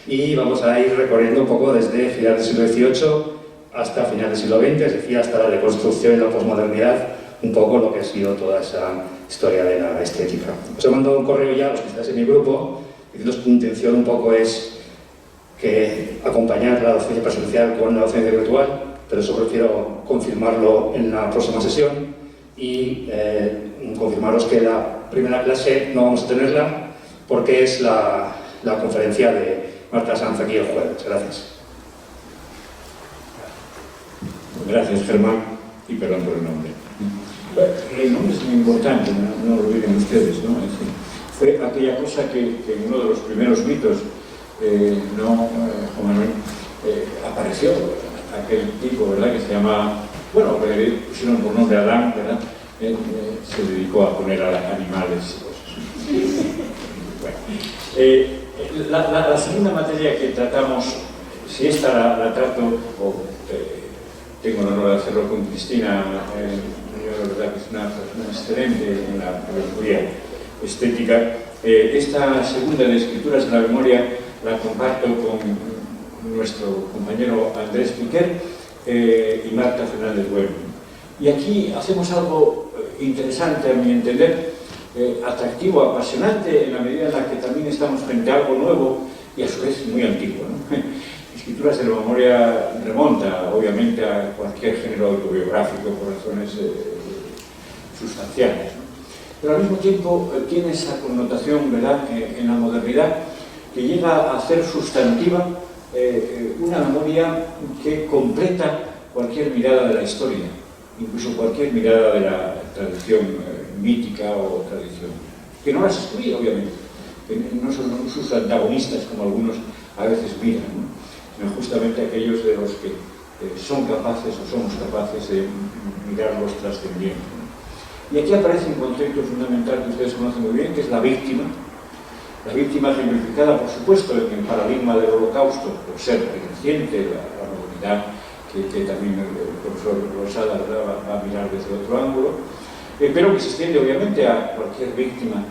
y vamos a ir recorriendo un poco desde finales del siglo XVIII hasta finales del siglo XX, es decir, hasta la deconstrucción y la posmodernidad, un poco lo que ha sido toda esa historia de la estética. Os he mandado un correo ya a los que estáis en mi grupo, diciendo que mi intención un poco es que acompañar la docencia presencial con la docencia virtual, pero eso prefiero confirmarlo en la próxima sesión y confirmaros que la primera clase no vamos a tenerla porque es la conferencia de Marta Sanz aquí el jueves. Gracias. Gracias, Germán, y perdón por el nombre. El nombre es muy importante, no lo olviden ustedes, ¿no? Fue aquella cosa que en uno de los primeros mitos, Juan Manuel, apareció aquel tipo, ¿verdad?, que se llama, bueno, le pusieron por nombre Adán, ¿verdad?, se dedicó a poner a animales y cosas. Bueno, la segunda materia que tratamos, si esta la trato, tengo el honor de hacerlo con Cristina, yo la verdad que es una excelente en la filosofía estética. Esta segunda de escrituras de la memoria la comparto con nuestro compañero Andrés Piquer y Marta Fernández Bueno. Y aquí hacemos algo interesante, a mi entender, atractivo, apasionante, en la medida en la que también estamos frente a algo nuevo y a su vez muy antiguo, ¿no? Escrituras de la memoria remonta, obviamente, a cualquier género autobiográfico por razones sustanciales, ¿no? Pero al mismo tiempo tiene esa connotación, ¿verdad?, en la modernidad, que llega a ser sustantiva una memoria que completa cualquier mirada de la historia, incluso cualquier mirada de la tradición mítica o tradición, que no las excluye, obviamente, que no son sus antagonistas como algunos a veces miran, ¿no? sino justamente aquellos de los que son capaces o somos capaces de mirarlos trascendiendo. Y aquí aparece un concepto fundamental que ustedes conocen muy bien, que es la víctima. La víctima ejemplificada, por supuesto, en el paradigma del Holocausto, por ser reciente, la modernidad que también el profesor Rosada va a mirar desde otro ángulo, pero que se extiende obviamente a cualquier víctima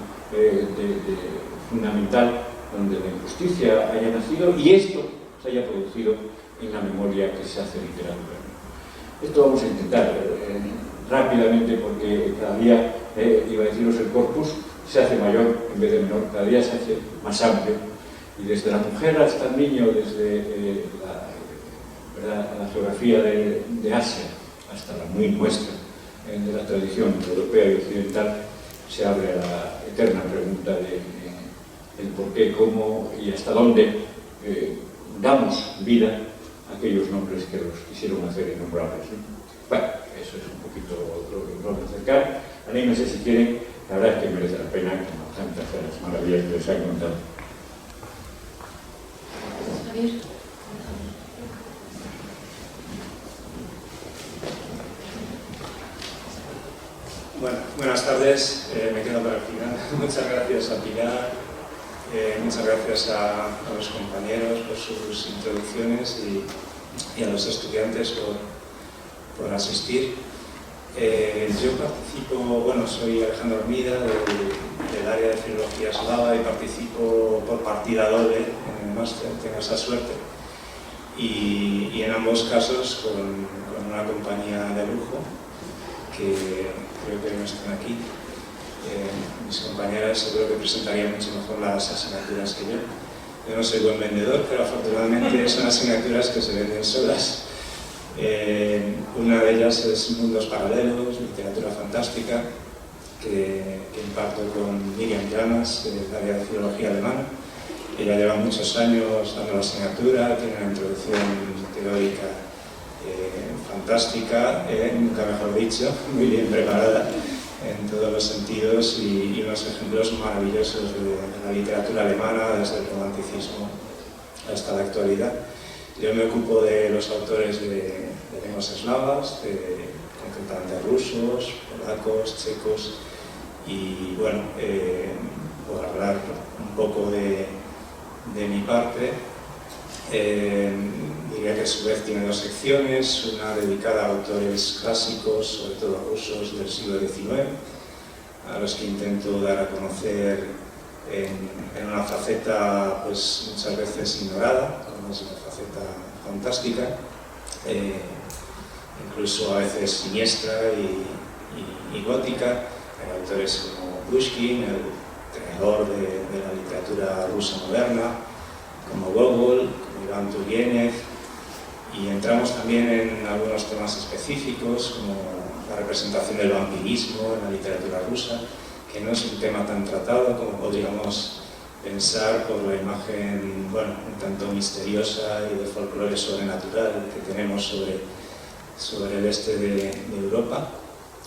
fundamental donde la injusticia haya nacido y esto se haya producido en la memoria que se hace literatura. Esto vamos a intentar rápidamente porque cada día, iba a deciros, el corpus se hace mayor en vez de menor, cada día se hace más amplio y desde la mujer hasta el niño, desde la geografía de Asia hasta la muy nuestra, de la tradición europea y occidental, se abre a la eterna pregunta de el por qué, cómo y hasta dónde damos vida a aquellos nombres que los quisieron hacer innombrables, ¿no? Bueno, eso es un poquito lo que vamos a acercar. Anímense si quieren, la verdad es que merece la pena como tantas de las maravillas que les han contado. Bueno, buenas tardes, me quedo para el final. Muchas gracias a Pilar, muchas gracias a los compañeros por sus introducciones y a los estudiantes por asistir. Yo participo, bueno, soy Alejandro Armida del área de Filología Eslava y participo por partida doble en el máster, tengo esa suerte. Y en ambos casos con una compañía de lujo que creo que no están aquí. Mis compañeras seguro que presentarían mucho mejor las asignaturas que yo. Yo no soy buen vendedor, pero afortunadamente son asignaturas que se venden solas. Una de ellas es Mundos Paralelos, Literatura Fantástica, que imparto con Miriam Llamas, del área de Filología Alemana. Ella lleva muchos años dando la asignatura, tiene una introducción teórica fantástica, nunca mejor dicho, muy bien preparada en todos los sentidos y unos ejemplos maravillosos de la literatura alemana, desde el romanticismo hasta la actualidad. Yo me ocupo de los autores de lenguas eslavas, concretamente rusos, polacos, checos, y bueno, por hablar un poco de mi parte, diría que a su vez tiene dos secciones, una dedicada a autores clásicos, sobre todo rusos del siglo XIX, a los que intento dar a conocer en una faceta pues muchas veces ignorada, como es una faceta fantástica, incluso a veces siniestra y gótica. Hay autores como Pushkin, el creador de la literatura rusa moderna, como Gogol, como Iván Turgenev, y entramos también en algunos temas específicos como la representación del vampirismo en la literatura rusa, que no es un tema tan tratado como podríamos pensar por la imagen, bueno, un tanto misteriosa y de folclore sobrenatural que tenemos sobre el este de Europa.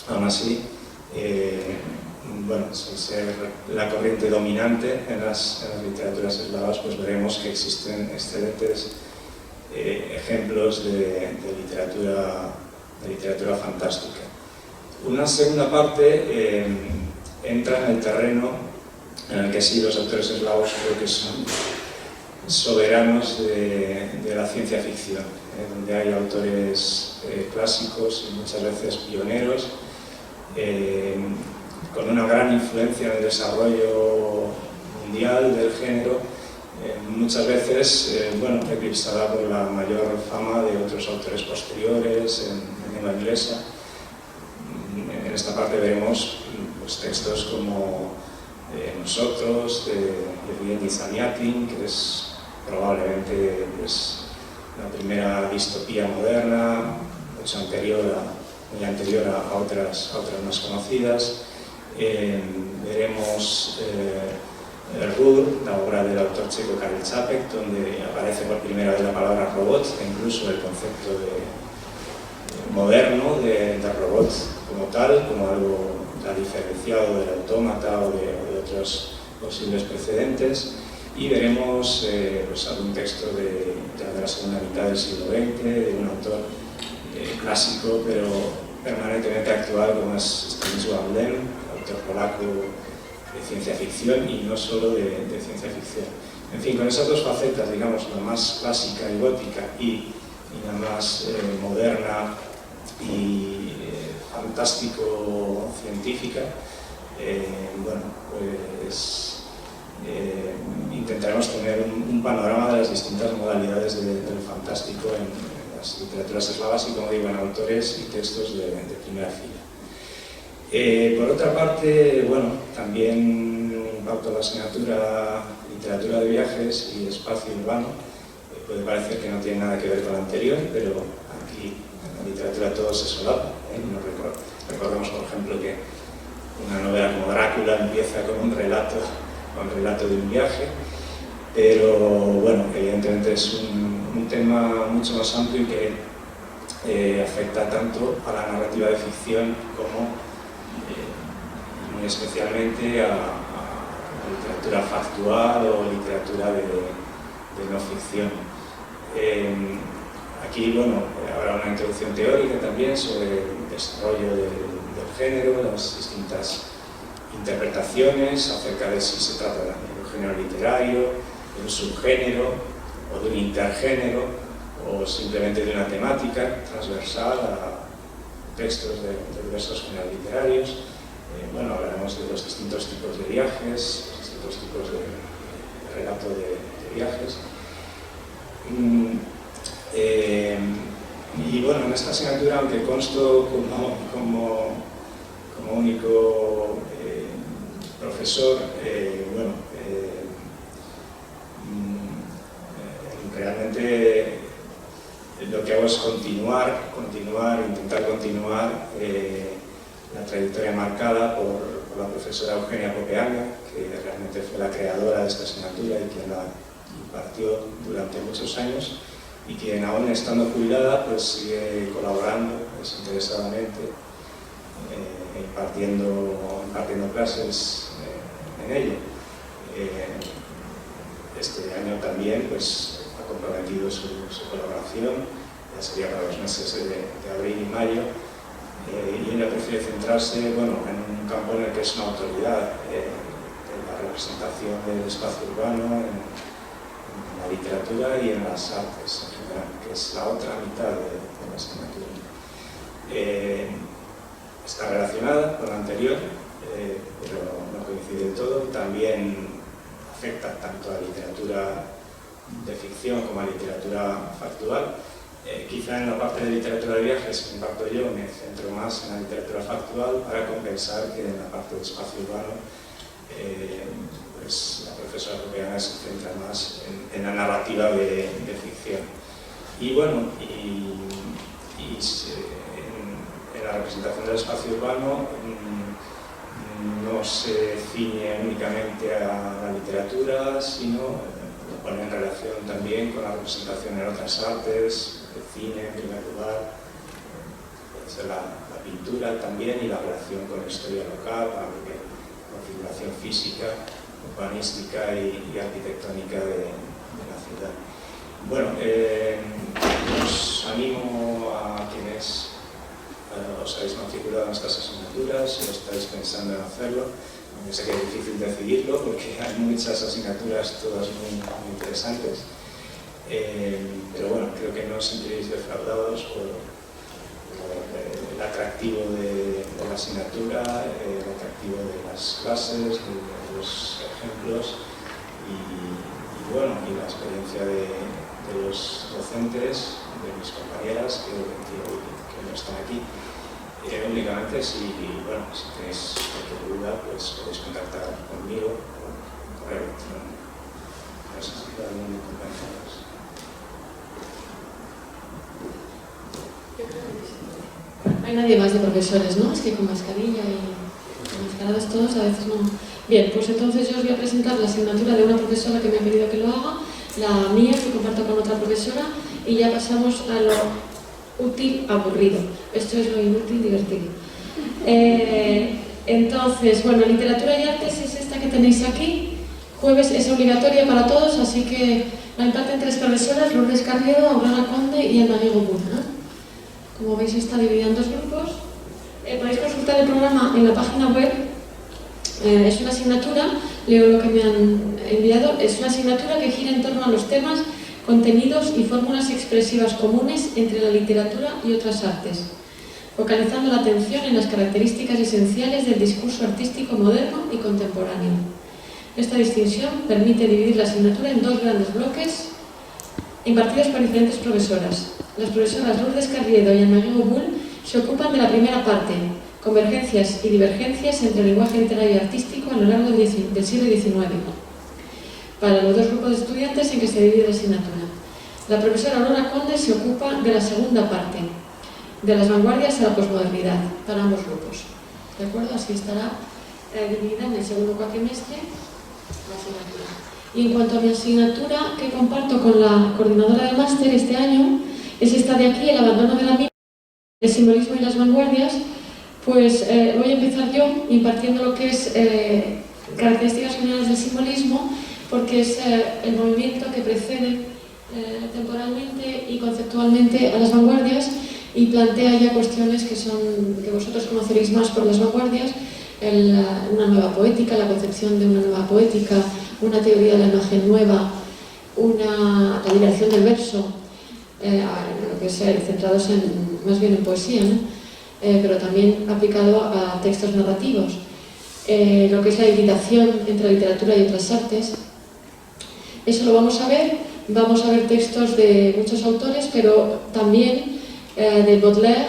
Aún así, bueno, sin ser la corriente dominante en las literaturas eslavas, pues veremos que existen excelentes ejemplos de literatura fantástica. Una segunda parte entra en el terreno en el que sí los autores eslavos creo que son soberanos de la ciencia ficción, donde hay autores clásicos y muchas veces pioneros, con una gran influencia en el desarrollo mundial del género, muchas veces bueno, eclipsada por la mayor fama de otros autores posteriores en lengua inglesa. En esta parte veremos pues, textos como Nosotros, de Evgeny Zamyatin, que es probablemente pues, la primera distopía moderna, mucho muy anterior a otras más conocidas. Veremos Rur, la obra del autor checo Karel Čapek, donde aparece por primera vez la palabra robot e incluso el concepto moderno de robot como tal, como algo diferenciado del autómata o de otros posibles precedentes. y veremos pues algún texto de la segunda mitad del siglo XX, de un autor clásico pero permanentemente actual como es Stanisław Lem, autor polaco de ciencia ficción y no solo de ciencia ficción. En fin, con esas dos facetas, digamos, la más clásica y gótica y la más moderna y fantástico-científica, bueno, pues intentaremos tener un panorama de las distintas modalidades del fantástico en las literaturas eslavas y, como digo, en autores y textos de primera fila. Por otra parte, bueno, también pauto la asignatura Literatura de Viajes y Espacio Urbano. Puede parecer que no tiene nada que ver con la anterior, pero aquí en la literatura todo se solapa. Recordemos, por ejemplo, que una novela como Drácula empieza con un relato de un viaje, pero bueno, evidentemente es un tema mucho más amplio y que afecta tanto a la narrativa de ficción como muy especialmente a la literatura factual o literatura de no ficción. Aquí, bueno, habrá una introducción teórica también sobre el desarrollo del género, las distintas interpretaciones acerca de si se trata de un género literario, de un subgénero o de un intergénero o simplemente de una temática transversal a textos de diversos géneros literarios. Bueno, hablaremos de los distintos tipos de viajes, los distintos tipos de relato de viajes. Y bueno, en esta asignatura, aunque consto como único profesor, bueno, realmente lo que hago es intentar continuar la trayectoria marcada por la profesora Eugenia Popeanga, que realmente fue la creadora de esta asignatura y quien la impartió durante muchos años, y quien aún estando jubilada pues sigue colaborando desinteresadamente impartiendo clases en ello. Este año también pues ha comprometido su colaboración, ya sería para los meses de abril y mayo, y ella prefiere centrarse, bueno, en un campo en el que es una autoridad, en la representación del espacio urbano, en la literatura y en las artes en general, que es la otra mitad de la asignatura. Está relacionada con la anterior, pero no coincide del todo. También afecta tanto a la literatura de ficción como a la literatura factual. Quizá en la parte de literatura de viajes que imparto yo me centro más en la literatura factual para compensar que en la parte de espacio urbano pues la profesora Popeanga se centra más en la narrativa de ficción. Y bueno, en la representación del espacio urbano no se ciñe únicamente a la literatura, sino lo pone en relación también con la representación en otras artes, el cine en primer lugar, puede ser la pintura también, y la relación con la historia local, con la configuración física, urbanística y arquitectónica de la ciudad. Bueno, os animo a quienes os habéis matriculado en estas asignaturas o estáis pensando en hacerlo. Yo sé que es difícil decidirlo porque hay muchas asignaturas, todas muy interesantes, pero bueno, creo que no os sentiréis defraudados por el atractivo de la asignatura, el atractivo de las clases, de los ejemplos y bueno, y la experiencia de los docentes, de mis compañeras que no están aquí. Únicamente si tenéis cualquier duda, pues podéis contactar conmigo o con correo electrónico. No sé si hay algún compañero. Hay nadie más de profesores, ¿no? Es que con mascarilla y mascarados todos a veces no. Bien, pues entonces yo os voy a presentar la asignatura de una profesora que me ha pedido que lo haga, la mía que comparto con otra profesora, y ya pasamos a lo útil, aburrido. Esto es lo inútil, divertido. Entonces, bueno, literatura y artes es esta que tenéis aquí, Jueves es obligatoria para todos, así que la imparten 3 profesoras, Lourdes Carriedo, Aurora Conde y Ana Diego Buna. Como veis está dividida en 2 grupos. Podéis consultar el programa en la página web. Es una asignatura, leo lo que me han enviado, es una asignatura que gira en torno a los temas, contenidos y fórmulas expresivas comunes entre la literatura y otras artes, focalizando la atención en las características esenciales del discurso artístico moderno y contemporáneo. Esta distinción permite dividir la asignatura en 2 grandes bloques impartidos por diferentes profesoras. Las profesoras Lourdes Carriedo y Ana Diego Bull se ocupan de la primera parte, convergencias y divergencias entre el lenguaje literario y artístico a lo largo del siglo XIX, para los 2 grupos de estudiantes en que se divide la asignatura. La profesora Aurora Conde se ocupa de la segunda parte, de las vanguardias a la posmodernidad, para ambos grupos. ¿De acuerdo? Así estará dividida en el segundo cuatrimestre la asignatura. Y en cuanto a mi asignatura que comparto con la coordinadora del máster este año, es esta de aquí, el abandono de la mina, el simbolismo y las vanguardias. Pues voy a empezar yo impartiendo lo que es características generales del simbolismo, porque es el movimiento que precede temporalmente y conceptualmente a las vanguardias y plantea ya cuestiones que vosotros conoceréis más por las vanguardias, una nueva poética, la concepción de una nueva poética, una teoría de la imagen nueva, la liberación del verso, lo que sea, centrados más bien en poesía, ¿no? Pero también aplicado a textos narrativos, lo que es la hibridación entre la literatura y otras artes. Eso lo vamos a ver textos de muchos autores, pero también de Baudelaire,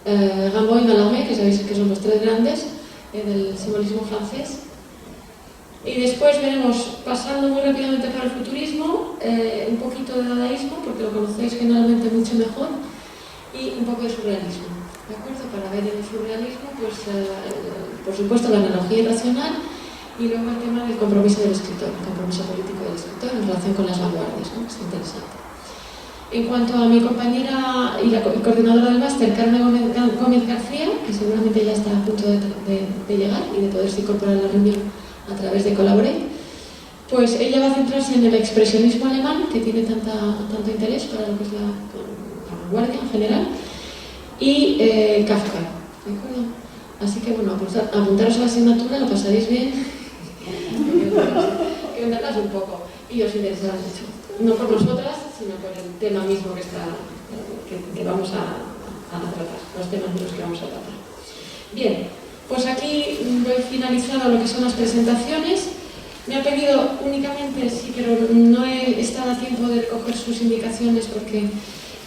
Rimbaud y Mallarmé, que sabéis que son los 3 grandes del simbolismo francés. Y después veremos, pasando muy rápidamente por el futurismo, un poquito de dadaísmo, porque lo conocéis generalmente mucho mejor, y un poco de surrealismo. ¿De acuerdo? Para ver en el surrealismo, pues, por supuesto, la analogía irracional y luego el tema del compromiso del escritor, el compromiso político del escritor en relación con las vanguardias, ¿no? Es interesante. En cuanto a mi compañera y la coordinadora del máster, Carmen Gómez García, que seguramente ya está a punto de llegar y de poderse incorporar a la reunión a través de Collaborate, pues ella va a centrarse en el expresionismo alemán, que tiene tanto interés para lo que es la vanguardia en general, y Kafka, ¿de acuerdo? Así que bueno, apuntaros a la asignatura, lo pasaréis bien, que entendáis un poco y os interesará mucho. No por nosotras, sino por el tema mismo que vamos a tratar, los temas de los que vamos a tratar. Bien, pues aquí voy finalizando lo que son las presentaciones. Me ha pedido únicamente, sí, pero no he estado a tiempo de recoger sus indicaciones porque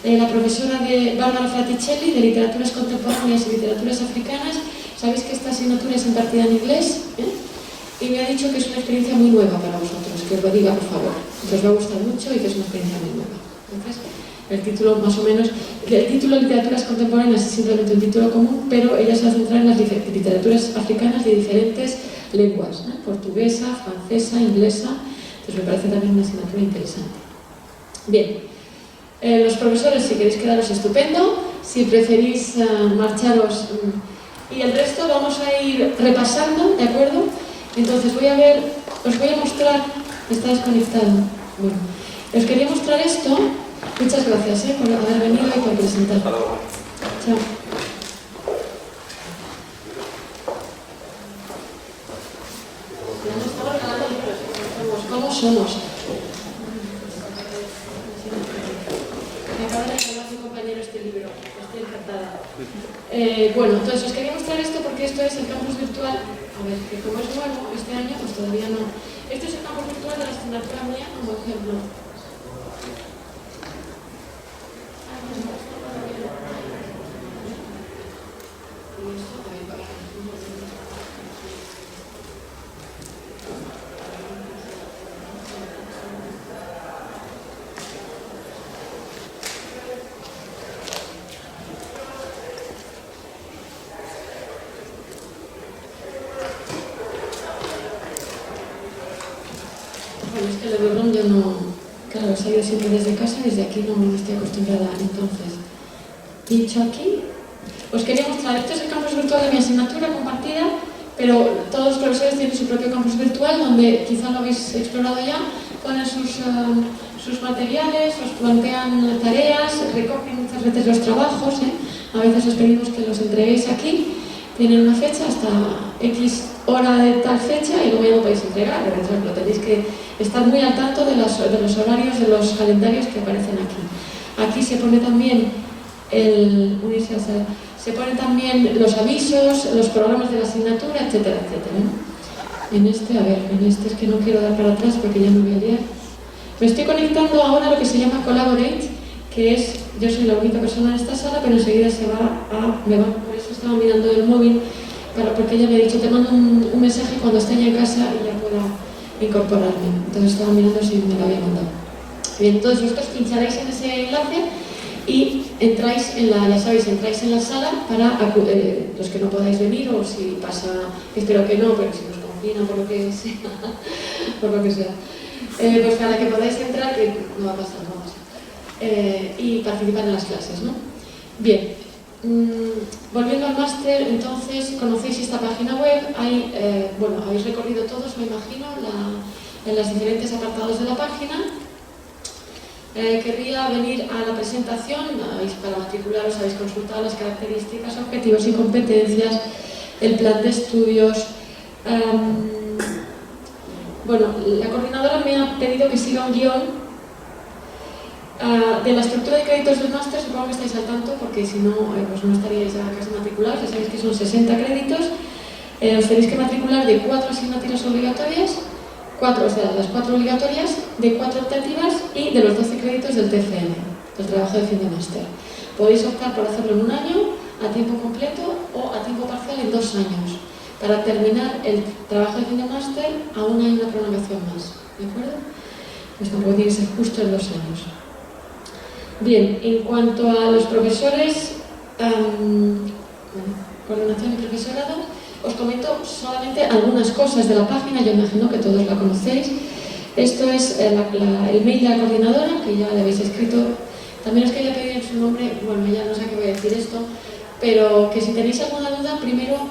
la profesora Bárbara Fraticelli, de Literaturas Contemporáneas y Literaturas Africanas, sabéis que esta asignatura es impartida en inglés, y me ha dicho que es una experiencia muy nueva para vosotros, que os lo diga por favor, que os va a gustar mucho y que es una experiencia muy nueva. Entonces, el título más o menos, el título Literaturas Contemporáneas es simplemente un título común, pero ella se va a centrar en las literaturas africanas de diferentes lenguas, ¿no? Portuguesa, francesa, inglesa. Entonces me parece también una asignatura interesante. Bien. Los profesores, si queréis quedaros, estupendo. Si preferís marcharos, y el resto vamos a ir repasando, ¿de acuerdo? Entonces os voy a mostrar. Está desconectado. Bueno, os quería mostrar esto. Muchas gracias por haber venido y por presentar. Chao. ¿Cómo somos? Me acaba de regalar mi compañero este libro, estoy encantada. Bueno, entonces os quería mostrar esto porque esto es el campus virtual. A ver, que como es nuevo, este año pues todavía no. Este es el campus virtual de la asignatura mía como ejemplo. Bueno, es que el Lebrón yo no... Claro, he salido siempre desde casa y desde aquí no estoy acostumbrada. Entonces, dicho aquí, os quería mostrar, este es el campus virtual de mi asignatura compartida, pero todos los profesores tienen su propio campus virtual donde quizá lo habéis explorado ya, ponen sus materiales, os plantean tareas, recogen muchas veces los trabajos, a veces os pedimos que los entreguéis aquí, tienen una fecha hasta X hora de tal fecha y luego ya no podéis entregar, por ejemplo, tenéis que estar muy al tanto de los horarios de los calendarios que aparecen aquí. Aquí se pone también se ponen también los avisos, los programas de la asignatura, etcétera, etcétera. En este es que no quiero dar para atrás porque ya me voy a liar. Me estoy conectando ahora a lo que se llama Collaborate, que es, yo soy la única persona en esta sala, pero enseguida por eso estaba mirando el móvil, porque ella me ha dicho, te mando un mensaje cuando esté ya en casa y ya pueda incorporarme. Entonces estaba mirando si me lo había mandado. Bien, entonces vosotros pincharéis en ese enlace y entráis en la sala para los que no podáis venir, o si pasa, espero que no, pero si nos confina por lo que sea, pues para que podáis entrar, que no va a pasar, y participar en las clases, ¿no? Bien, volviendo al máster, entonces conocéis esta página web, habéis recorrido todos, me imagino, en los diferentes apartados de la página. Querría venir a la presentación, para matricularos habéis consultado las características, objetivos y competencias, el plan de estudios. La coordinadora me ha pedido que siga un guión de la estructura de créditos del máster, supongo que estáis al tanto, porque si no, pues no estaríais ya casi matriculados, ya sabéis que son 60 créditos, os tenéis que matricular de 4 asignaturas obligatorias, las 4 obligatorias, de 4 optativas y de los 12 créditos del TFM, del trabajo de fin de máster. Podéis optar por hacerlo en un año, a tiempo completo o a tiempo parcial en 2 años, para terminar el trabajo de fin de máster aún hay una prolongación más, ¿de acuerdo? Pues tampoco tiene que ser justo en 2 años. Bien, en cuanto a los profesores, coordinación y profesorado, os comento solamente algunas cosas de la página, yo imagino que todos la conocéis. Esto es el mail de la coordinadora, que ya le habéis escrito. También os quería pedir en su nombre, ella no sé qué voy a decir esto, pero que si tenéis alguna duda, primero,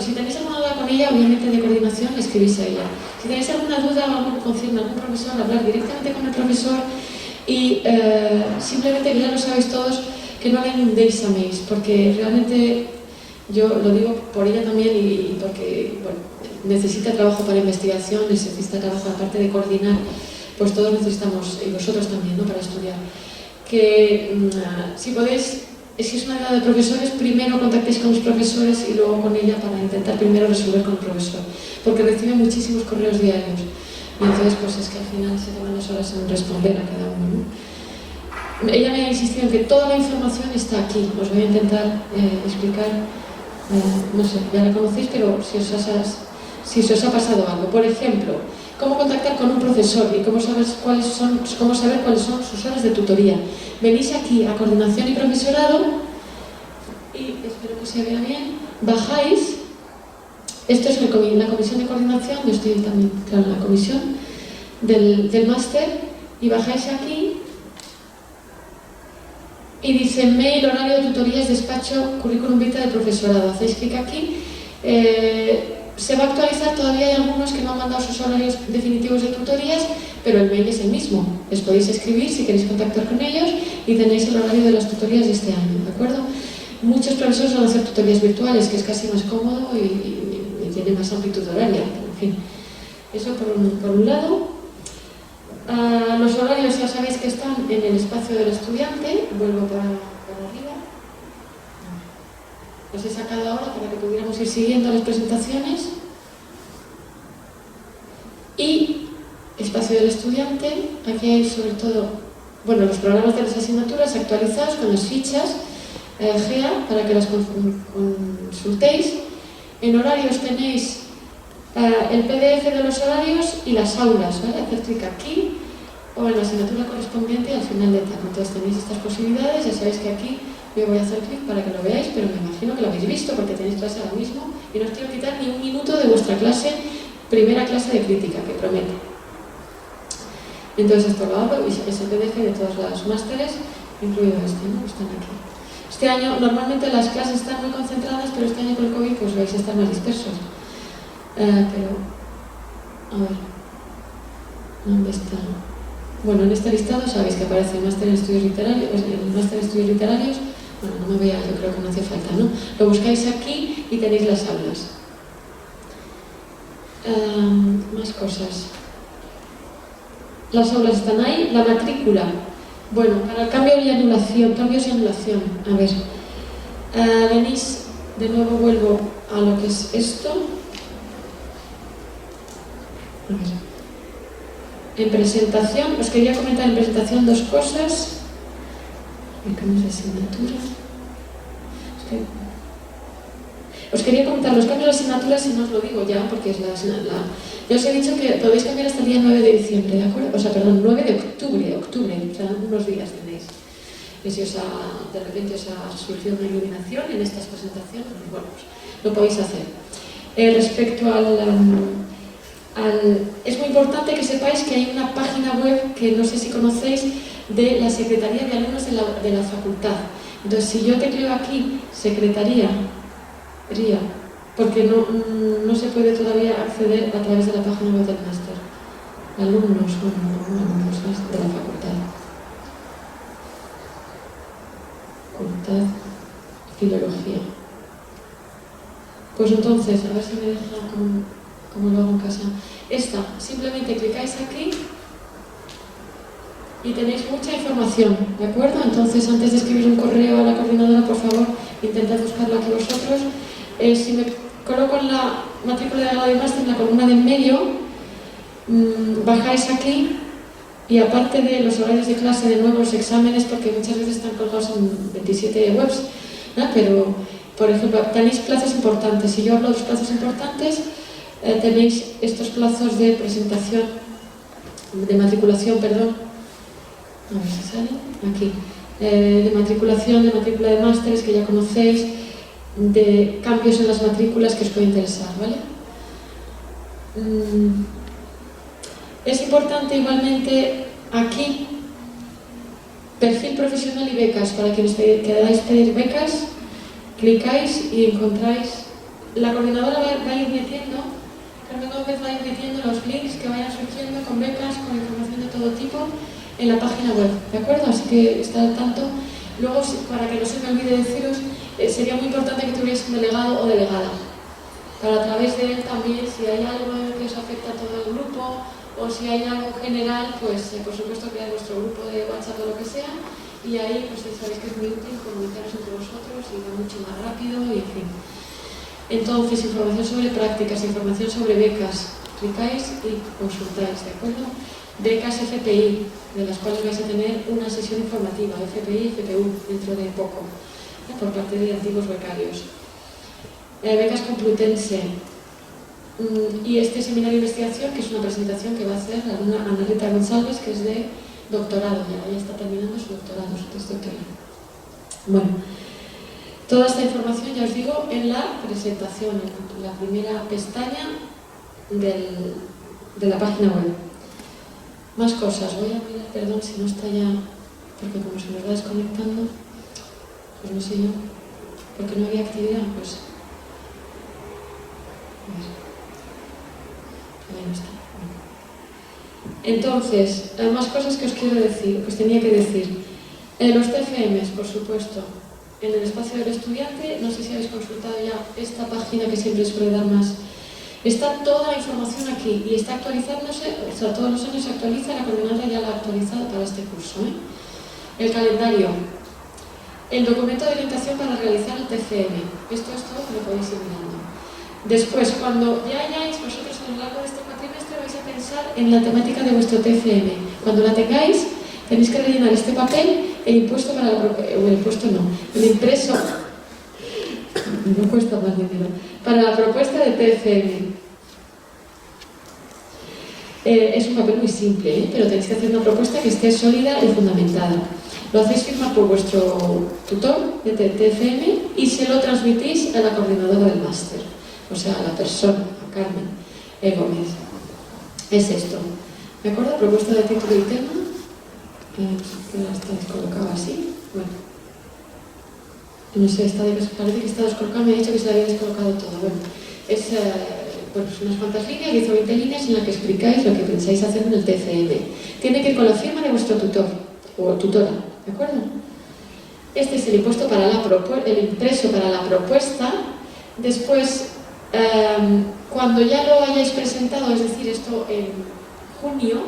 si tenéis alguna duda con ella, obviamente de coordinación, le escribís a ella. Si tenéis alguna duda o algo que concierne a algún profesor, hablar directamente con el profesor y simplemente, que ya lo sabéis todos, que no la inundéis a mails, porque realmente yo lo digo por ella también y porque necesita trabajo para investigación, necesita trabajo aparte de coordinar, pues todos necesitamos, y vosotros también, ¿no?, para estudiar. Que si podéis, si es una edad de profesores, primero contactéis con los profesores y luego con ella para intentar primero resolver con el profesor, porque recibe muchísimos correos diarios y entonces pues es que al final se toman las horas en responder a cada uno, ¿no? Ella me ha insistido en que toda la información está aquí, os voy a intentar explicar, no sé, ya la conocéis, pero si se os ha pasado algo. Por ejemplo, cómo contactar con un profesor y cómo saber cuáles son sus horas de tutoría. Venís aquí a coordinación y profesorado y espero que se vea bien, bajáis, esto es la comisión de coordinación, yo estoy también en la comisión del máster, y bajáis aquí y dice mail, horario de tutorías, despacho, currículum vitae del profesorado. Hacéis clic aquí. Se va a actualizar, todavía hay algunos que no han mandado sus horarios definitivos de tutorías, pero el mail es el mismo. Les podéis escribir si queréis contactar con ellos y tenéis el horario de las tutorías de este año, ¿de acuerdo? Muchos profesores van a hacer tutorías virtuales, que es casi más cómodo y tiene más amplitud horaria, en fin. Eso por un lado. Los horarios ya sabéis que están en el espacio del estudiante, vuelvo para arriba. Los he sacado ahora para que pudiéramos ir siguiendo las presentaciones. Y espacio del estudiante, aquí hay sobre todo, los programas de las asignaturas actualizados con las fichas GEA para que las consultéis. En horarios tenéis el PDF de los horarios y las aulas, ¿vale? Hacer clic aquí o en la asignatura correspondiente al final de etapa. Entonces tenéis estas posibilidades, ya sabéis que aquí yo voy a hacer clic para que lo veáis, pero me imagino que lo habéis visto porque tenéis clase ahora mismo y no os quiero quitar ni un minuto de vuestra clase, primera clase de crítica, que prometo. Entonces esto lo abro y es el PDF de todos los másteres, incluido este, ¿no? Están aquí. Este año normalmente las clases están muy concentradas, pero este año con el COVID pues vais a estar más dispersos. Pero, a ver, ¿dónde está? Bueno, en este listado sabéis que aparece el máster en estudios literarios, bueno, no me voy a, yo creo que no hace falta, ¿no? Lo buscáis aquí y tenéis las aulas. Más cosas. Las aulas están ahí, la matrícula. Bueno, para el cambio y anulación, cambios y anulación. A ver, venís, de nuevo vuelvo a lo que es esto. A ver. En presentación, os quería comentar en presentación dos cosas. Cambios de asignatura. Os quería comentar los cambios de asignaturas y no os lo digo ya, porque es ya os he dicho que podéis cambiar hasta el día 9 de diciembre, ¿de acuerdo? O sea, perdón, 9 de octubre, o sea, unos días tenéis. Y si de repente os ha surgido una iluminación en estas presentaciones, bueno, pues lo podéis hacer. Respecto es muy importante que sepáis que hay una página web que no sé si conocéis, de la Secretaría de Alumnos de la Facultad. Entonces, si yo tecleo aquí, Secretaría, porque no se puede todavía acceder a través de la página web del máster. Alumnos de la facultad. Facultad, Filología. Pues entonces, a ver si me deja como lo hago en casa. Esta, simplemente clicáis aquí y tenéis mucha información, ¿de acuerdo? Entonces, antes de escribir un correo a la coordinadora, por favor, intentad buscarlo aquí vosotros. Si me coloco en la matrícula de grado y máster, en la columna de en medio, bajáis aquí y aparte de los horarios de clase, de nuevo los exámenes, porque muchas veces están colgados en 27 webs, ¿no? Pero, por ejemplo, tenéis plazos importantes. Si yo hablo de los plazos importantes, tenéis estos plazos de presentación, de matriculación, perdón. A ver si sale, aquí, de matriculación, de matrícula de másteres que ya conocéis, de cambios en las matrículas que os puede interesar, ¿vale? Es importante igualmente aquí, perfil profesional y becas, para quienes queráis pedir becas, clicáis y encontráis, la coordinadora va a ir metiendo, Carmen Gómez va a ir metiendo los links que vayan surgiendo con becas, con información de todo tipo, en la página web, ¿de acuerdo? Así que estad al tanto. Luego, para que no se me olvide deciros, sería muy importante que tuvierais un delegado o delegada, para a través de él también, si hay algo que os afecta a todo el grupo, o si hay algo general, pues por supuesto crear vuestro grupo de WhatsApp o lo que sea, y ahí pues sabéis que es muy útil comunicaros entre vosotros y va mucho más rápido y en fin. Entonces, información sobre prácticas, información sobre becas, clicáis y consultáis, ¿de acuerdo? Becas FPI, de las cuales vais a tener una sesión informativa, FPI y FPU, dentro de poco, por parte de antiguos becarios. Becas Complutense. Y este seminario de investigación, que es una presentación que va a hacer la alumna Ana Rita González, que es de doctorado, ya está terminando su doctorado, su tesis doctoral. Bueno, toda esta información, ya os digo, en la presentación, en la primera pestaña de la página web. Más cosas, voy a mirar, perdón si no está ya, porque como se me va desconectando, pues no sé yo, porque no había actividad, pues... A ver. Ahí no está. Entonces, hay más cosas que os quiero decir, que os tenía que decir. Los TFMs, por supuesto, en el espacio del estudiante, no sé si habéis consultado ya esta página que siempre suele dar más. Está toda la información aquí y está actualizándose, o sea, todos los años se actualiza, la coordinadora ya la ha actualizado para este curso, ¿eh? El calendario, el documento de orientación para realizar el TFM, esto lo podéis ir mirando. Después, cuando ya hayáis vosotros a lo largo de este cuatrimestre, vais a pensar en la temática de vuestro TFM. Cuando la tengáis, tenéis que rellenar este papel, el impuesto para la el impuesto no, el impreso, no cuesta más dinero, para la propuesta de TFM. Es un papel muy simple, ¿eh? Pero tenéis que hacer una propuesta que esté sólida y fundamentada. Lo hacéis firmar por vuestro tutor de TFM y se lo transmitís a la coordinadora del máster, o sea, a la persona, a Carmen Gómez. Es esto. ¿De acuerdo? Propuesta de título y tema, que la estáis colocado así. Bueno. No sé, parece que está descolocado, me ha dicho que se le había descolocado todo. Bueno, es unas cuantas líneas, 10 o 20 líneas en las que explicáis lo que pensáis hacer en el TFM. Tiene que ir con la firma de vuestro tutor o tutora, ¿de acuerdo? Este es el impreso para la propuesta. Después, cuando ya lo hayáis presentado, es decir, esto en junio,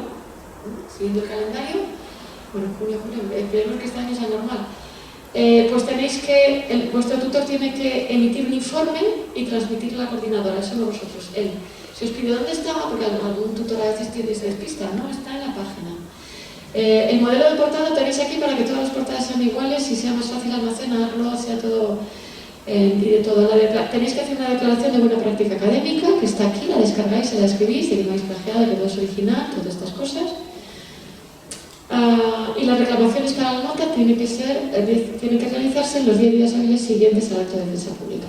siguiendo el calendario, bueno, junio, esperemos que este año sea normal, pues tenéis que, vuestro tutor tiene que emitir un informe y transmitirlo a la coordinadora, eso no vosotros, él. Si os pide dónde está, porque algún tutor a veces se despista, ¿no? Está en la página. El modelo de portada tenéis aquí para que todas las portadas sean iguales y sea más fácil almacenarlo, sea todo tenéis que hacer una declaración de buena práctica académica, que está aquí, la descargáis, se la escribís, de que no habéis plagiado, que todo es original, todas estas cosas. Y las reclamaciones para la nota tienen que realizarse en los 10 días hábiles siguientes al acto de defensa pública.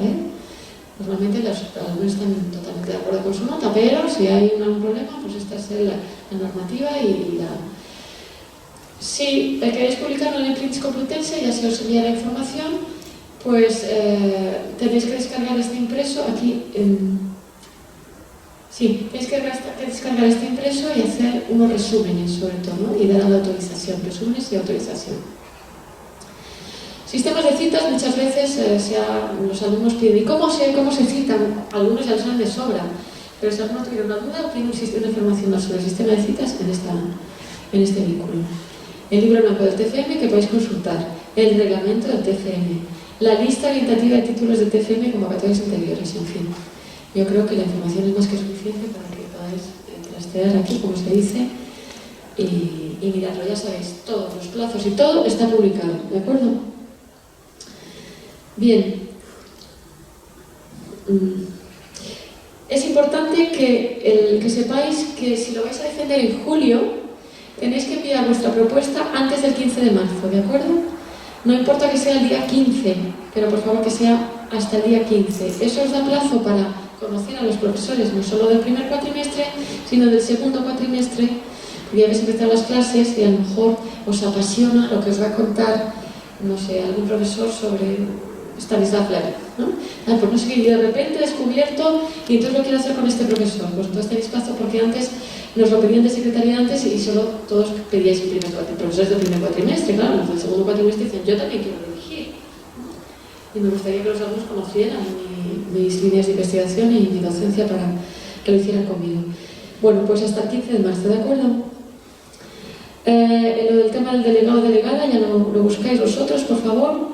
Normalmente los alumnos están totalmente de acuerdo con su nota, pero si hay algún problema, pues esta es la normativa y la... Si queréis publicarlo en el Prints Complutense, ya se os envía la información, pues tenéis que descargar este impreso aquí tenéis que descargar este impreso y hacer unos resúmenes sobre todo, ¿no? Y dar la autorización, resúmenes y autorización. Sistemas de citas, muchas veces los alumnos piden, ¿y cómo se citan? Algunos ya lo saben de sobra, pero si alguno tuviera una duda, tiene una información sobre el sistema de citas en este vínculo. El libro blanco del TFM que podéis consultar, el reglamento del TFM, la lista orientativa de títulos de TFM y convocatorias anteriores, en fin. Yo creo que la información es más que suficiente para que podáis trastear aquí, como se dice, y mirarlo. Ya sabéis, todos los plazos y todo está publicado, ¿de acuerdo? Bien. Es importante que sepáis que si lo vais a defender en julio, tenéis que enviar vuestra propuesta antes del 15 de marzo, ¿de acuerdo? No importa que sea el día 15, pero por favor que sea hasta el día 15. Eso os da plazo para conocer a los profesores, no solo del primer cuatrimestre, sino del segundo cuatrimestre, porque ya habéis empezado las clases y a lo mejor os apasiona lo que os va a contar, no sé, algún profesor sobre Stanislav Lem, ¿no? Pues no sé qué, y de repente he descubierto y entonces lo quiero hacer con este profesor. Pues entonces tenéis plazo porque antes nos lo pedían de secretaría antes y solo todos pedíais profesores del primer cuatrimestre, claro, los del segundo cuatrimestre dicen, yo también quiero dirigir. Y me gustaría que los alumnos conocieran mis líneas de investigación y mi docencia para que lo hicieran conmigo. Bueno, pues hasta el 15 de marzo, ¿de acuerdo? Lo del tema del delegado o delegada, ya lo buscáis vosotros, por favor.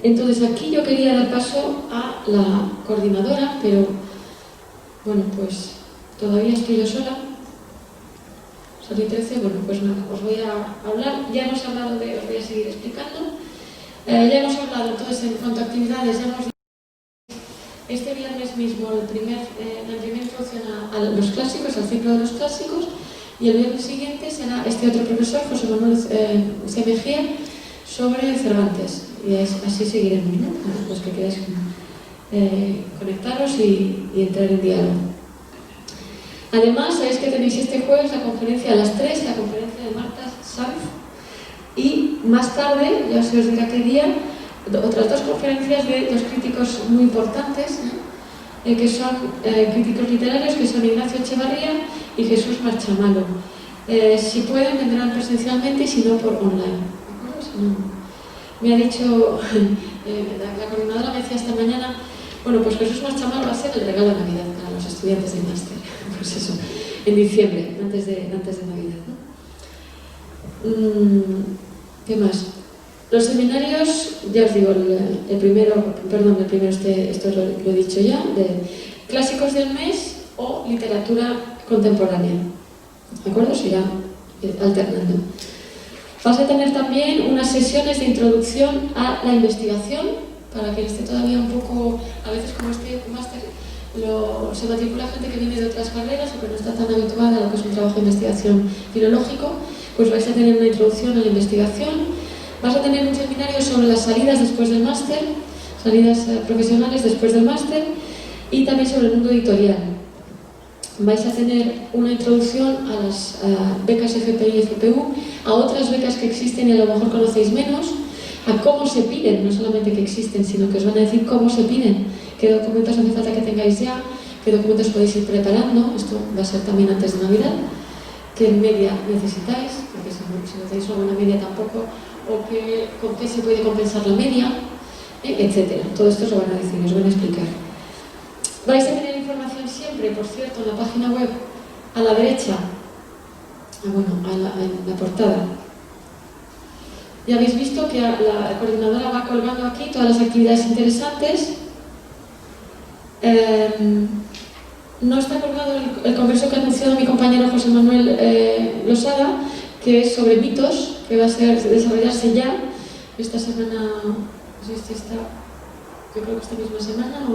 Entonces aquí yo quería dar paso a la coordinadora, pero bueno, pues todavía estoy yo sola. Salí 13, bueno, pues nada, os voy a hablar. Ya hemos hablado os voy a seguir explicando. Ya hemos hablado entonces en cuanto a actividades, ya hemos este viernes mismo la primera introducción a los clásicos, al ciclo de los clásicos, y el viernes siguiente será este otro profesor, José Manuel C. Mejía, sobre Cervantes. Y así seguiremos, ¿no? Para los que queráis conectaros y entrar en diálogo. Además, sabéis que tenéis este jueves la conferencia a las 3, la conferencia de Marta Sanz, y más tarde, ya se os dirá qué día, otras dos conferencias de dos críticos muy importantes, que son críticos literarios, que son Ignacio Echevarría y Jesús Marchamalo. Si pueden, vendrán presencialmente y si no, por online. Si no, me ha dicho, la coordinadora me decía esta mañana, bueno, pues Jesús Marchamalo va a ser el regalo de Navidad para los estudiantes del máster. Pues eso, en diciembre, antes de Navidad, ¿no? ¿Qué más? Los seminarios, ya os digo, el primero, esto lo he dicho ya, de clásicos del mes o literatura contemporánea. ¿De acuerdo? Se irá alternando. Vas a tener también unas sesiones de introducción a la investigación, para que esté todavía un poco, a veces como este máster, se matricula gente que viene de otras carreras o que no está tan habituada a lo que es un trabajo de investigación filológico, pues vais a tener una introducción a la investigación. Vas a tener un seminario sobre las salidas después del máster, salidas profesionales después del máster, y también sobre el mundo editorial. Vais a tener una introducción a las becas FPI y FPU, a otras becas que existen y a lo mejor conocéis menos, a cómo se piden, no solamente que existen, sino que os van a decir cómo se piden, qué documentos hace falta que tengáis ya, qué documentos podéis ir preparando, esto va a ser también antes de Navidad, qué media necesitáis, porque si no tenéis una buena media tampoco, o con qué se puede compensar la media, etcétera. Todo esto os lo van a decir, os van a explicar. Vais a tener información siempre, por cierto, en la página web, a la derecha, en la portada. Ya habéis visto que la coordinadora va colgando aquí todas las actividades interesantes. No está colgado el congreso que ha anunciado mi compañero José Manuel Losada, que es sobre mitos, que va a desarrollarse ya esta semana, no sé si está, yo creo que esta misma semana,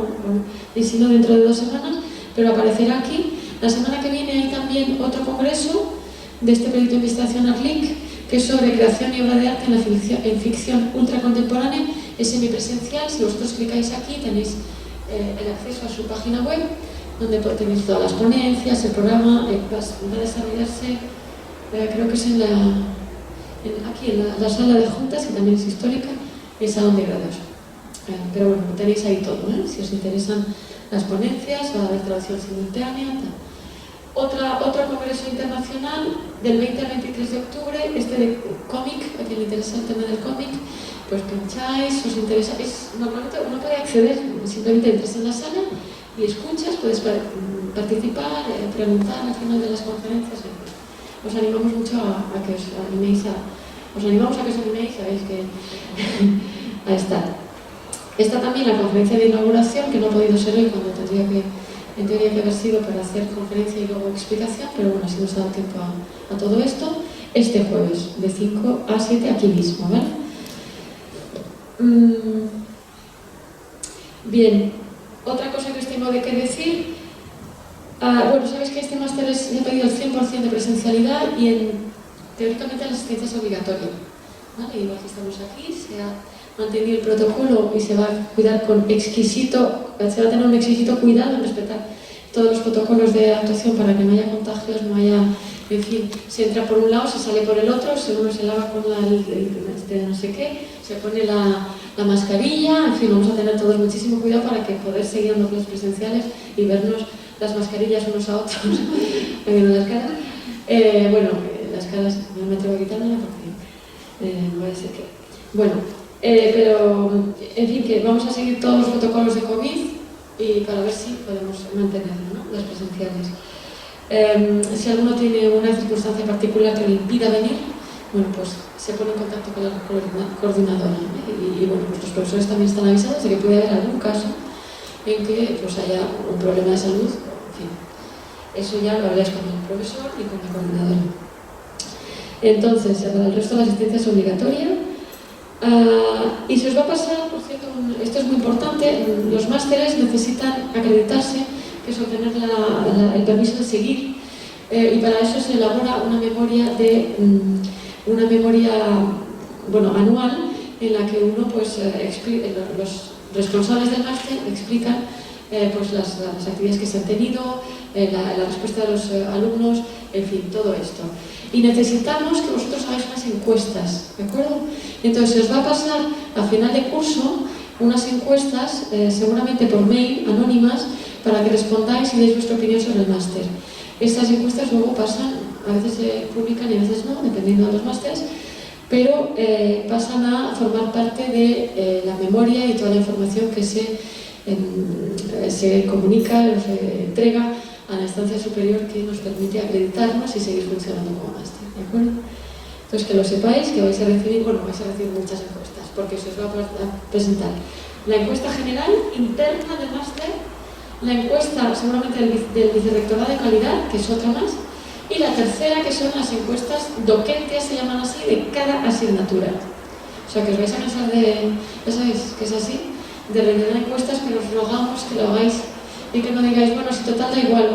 y si no dentro de 2 semanas, pero aparecerá aquí. La semana que viene hay también otro congreso de este proyecto de investigación ARLIC, que es sobre creación y obra de arte en ficción ultracontemporánea, es semipresencial. Si vosotros clicáis aquí tenéis el acceso a su página web, donde tenéis todas las ponencias, el programa, va a desarrollarse, creo que es aquí en la sala de juntas, que también es histórica, y el salón de grados. Pero bueno, tenéis ahí todo, si os interesan las ponencias, va a haber traducción simultánea, tal. Otro congreso internacional del 20 al 23 de octubre, este de cómic, a quien le interesa el tema del cómic, pues pincháis, os interesa, normalmente uno puede acceder, simplemente entras en la sala y escuchas, puedes participar, preguntar al final de las conferencias. Os animamos mucho a que os animéis sabéis que a estar. Está también la conferencia de inauguración, que no ha podido ser hoy cuando tendría que haber sido para hacer conferencia y luego explicación, pero bueno, así nos ha dado tiempo a todo esto, este jueves, de 5 a 7, aquí mismo, ¿vale? Bien, otra cosa que os tengo que decir, bueno, sabéis que este máster le ha pedido el 100% de presencialidad y teóricamente la asistencia es obligatoria, ¿vale? Igual que estamos aquí, se ha mantenido el protocolo y se va a cuidar se va a tener un exquisito cuidado en respetar todos los protocolos de actuación para que no haya contagios, no haya, en fin, se entra por un lado, se sale por el otro, uno se lava con no sé qué, se pone la mascarilla, en fin, vamos a tener todos muchísimo cuidado para que poder seguir dando clases presenciales y vernos las mascarillas unos a otros, viendo las caras. Bueno, las caras no me atrevo a quitármelas porque no va a ser que... Bueno, pero, en fin, que vamos a seguir todos los protocolos de COVID y para ver si podemos mantenerlo, ¿no? Las presenciales. Si alguno tiene una circunstancia particular que le impida venir, bueno, pues se pone en contacto con la coordinadora, ¿eh? Y bueno, pues los profesores también están avisados de que puede haber algún caso en que pues haya un problema de salud, en fin. Eso ya lo habláis con el profesor y con la coordinadora. Entonces, para el resto la asistencia es obligatoria. Y se os va a pasar, por cierto, esto es muy importante, los másteres necesitan acreditarse, que es obtener el permiso de seguir, y para eso se elabora una memoria anual en la que uno, pues, los responsables del máster explican pues las actividades que se han tenido, la respuesta de los alumnos, en fin, todo esto. Y necesitamos que vosotros hagáis unas encuestas, ¿de acuerdo? Entonces, se os va a pasar a final de curso unas encuestas, seguramente por mail, anónimas, para que respondáis y deis vuestra opinión sobre el máster. Estas encuestas luego pasan, a veces se publican y a veces no, dependiendo de los másteres, pero pasan a formar parte de la memoria y toda la información que se comunica, se entrega a la instancia superior que nos permite acreditarnos y seguir funcionando como máster, ¿de acuerdo? Entonces, que lo sepáis, que vais a recibir muchas encuestas, porque se os va a presentar la encuesta general interna del máster, la encuesta seguramente del vicerrectorado de calidad, que es otra más, y la tercera, que son las encuestas docentes, se llaman así, de cada asignatura. O sea, que os vais a cansar ya sabéis que es así, de rellenar encuestas, pero os rogamos que lo hagáis y que no digáis, bueno, si total da igual,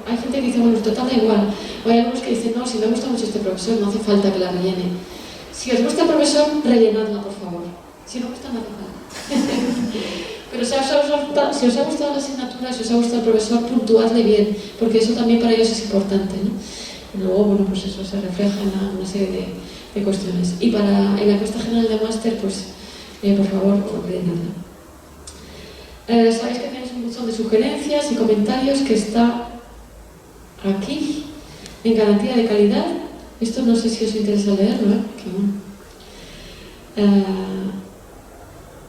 hay gente que dice, bueno, si total da igual, o hay algunos que dicen, no, si me gusta mucho este profesor, no hace falta que la rellene. Si os gusta el profesor, rellenadla, por favor. Si no gusta, no hace falta. Pero si os ha gustado la asignatura, si os ha gustado el profesor, puntuadle bien, porque eso también para ellos es importante, ¿no? Y luego, bueno, pues eso se refleja en una serie de cuestiones. Y en la encuesta general de máster, pues por favor, ordenadla. Sabéis que tenéis un buzón de sugerencias y comentarios que está aquí, en garantía de calidad. Esto no sé si os interesa leerlo,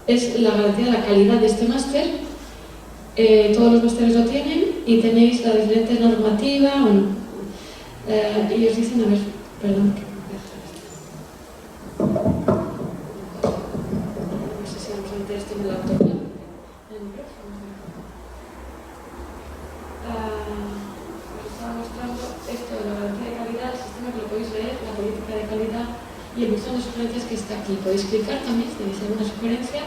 es la garantía de la calidad de este máster. Todos los másteres lo tienen y tenéis la diferente normativa, y os dicen, a ver, perdón, no sé si vamos a meter esto en el autor. Os estaba mostrando esto de la garantía de calidad, el sistema que lo podéis leer, la política de calidad y el buzón de sugerencias que está aquí. Podéis clicar también si tenéis alguna sugerencia.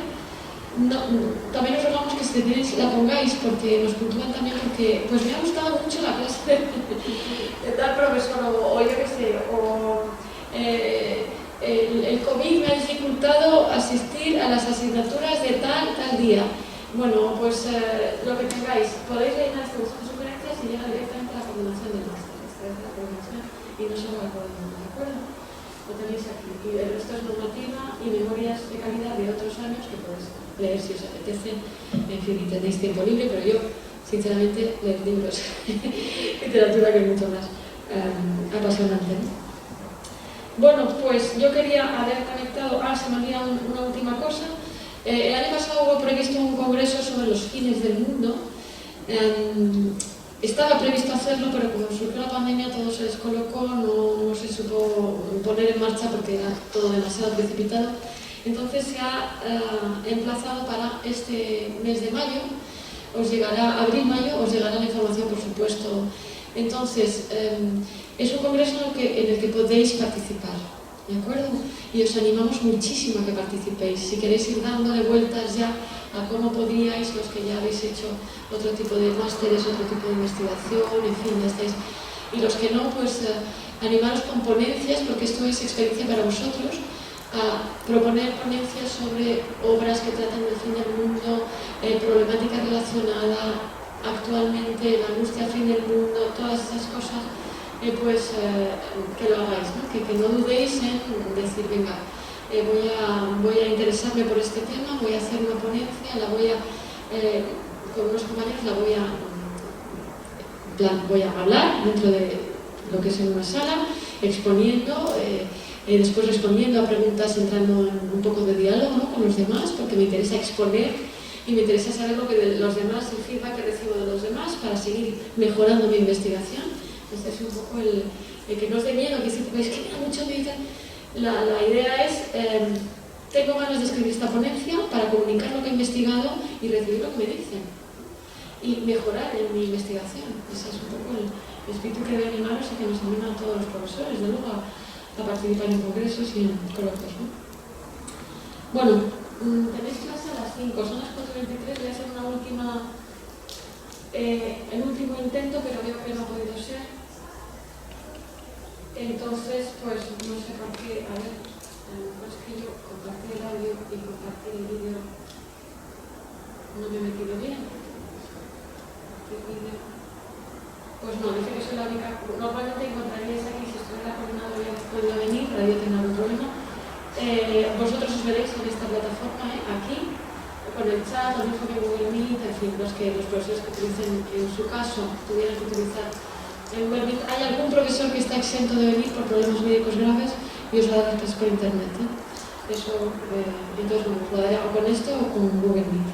También os rogamos que si tenéis la pongáis porque nos puntúan también, porque pues me ha gustado mucho la clase de tal profesor o yo qué sé, el COVID me ha dificultado asistir a las asignaturas de tal día. Bueno, pues lo que tengáis, podéis rellenar este buzón de sugerencias y llega directamente a la coordinación del máster. Esta es la coordinación y no solo la coordinación, ¿de acuerdo? Lo tenéis aquí. Y el resto es normativa y memorias de calidad de otros años que podéis leer si os apetece. En fin, y tenéis tiempo libre, pero yo, sinceramente, leer libros, literatura, que es mucho más apasionante, ¿no? Bueno, pues yo quería haber conectado... se me olvida una última cosa. El año pasado hubo previsto un congreso sobre los fines del mundo. Estaba previsto hacerlo, pero como surgió la pandemia todo se descolocó, no se supo poner en marcha porque era todo demasiado precipitado. Entonces se ha emplazado para este mes de mayo, os llegará, abril-mayo, os llegará la información, por supuesto. Entonces, es un congreso en el que podéis participar, ¿de acuerdo? Y os animamos muchísimo a que participéis. Si queréis ir dándole vueltas ya a cómo podríais, los que ya habéis hecho otro tipo de másteres, otro tipo de investigación, en fin, ya estáis. Y los que no, pues animaros con ponencias, porque esto es experiencia para vosotros, a proponer ponencias sobre obras que tratan del fin del mundo, problemática relacionada actualmente, la angustia fin del mundo, todas esas cosas, pues que lo hagáis, ¿no? Que no dudéis en decir, venga, voy a interesarme por este tema, voy a hacer una ponencia, con unos compañeros voy a hablar dentro de lo que es en una sala, exponiendo, después respondiendo a preguntas, entrando en un poco de diálogo, ¿no?, con los demás, porque me interesa exponer y me interesa saber lo que de los demás, el feedback que recibo de los demás para seguir mejorando mi investigación. Este es un poco el que no os dé miedo, que si veis que me da mucho miedo. La idea es, tengo ganas de escribir esta ponencia para comunicar lo que he investigado y recibir lo que me dicen y mejorar en mi investigación. Ese es un poco el espíritu que debe animaros y que nos anima a todos los profesores, de luego a participar en congresos y en coloquios, ¿no? Bueno, tenéis clase a las 5, son las 4:23, voy a hacer una última, el último intento, pero veo que no ha podido ser. Entonces, pues no sé por qué, a ver, es que yo compartí el audio y compartí el vídeo, no me he metido bien. Pues no, dice que soy la única. Normalmente encontraríais aquí, si estuviera coordinado ya podría venir, pero yo tengo algún problema. Vosotros os veréis en esta plataforma, aquí, con el chat, lo mismo que Google Meet, en fin, los profesores que utilicen, en su caso, tuvieran que utilizar en Google Meet. Hay algún profesor que está exento de venir por problemas médicos graves y os va a dar las clases por internet, Eso, entonces, bueno, os lo daré o con esto o con Google Meet.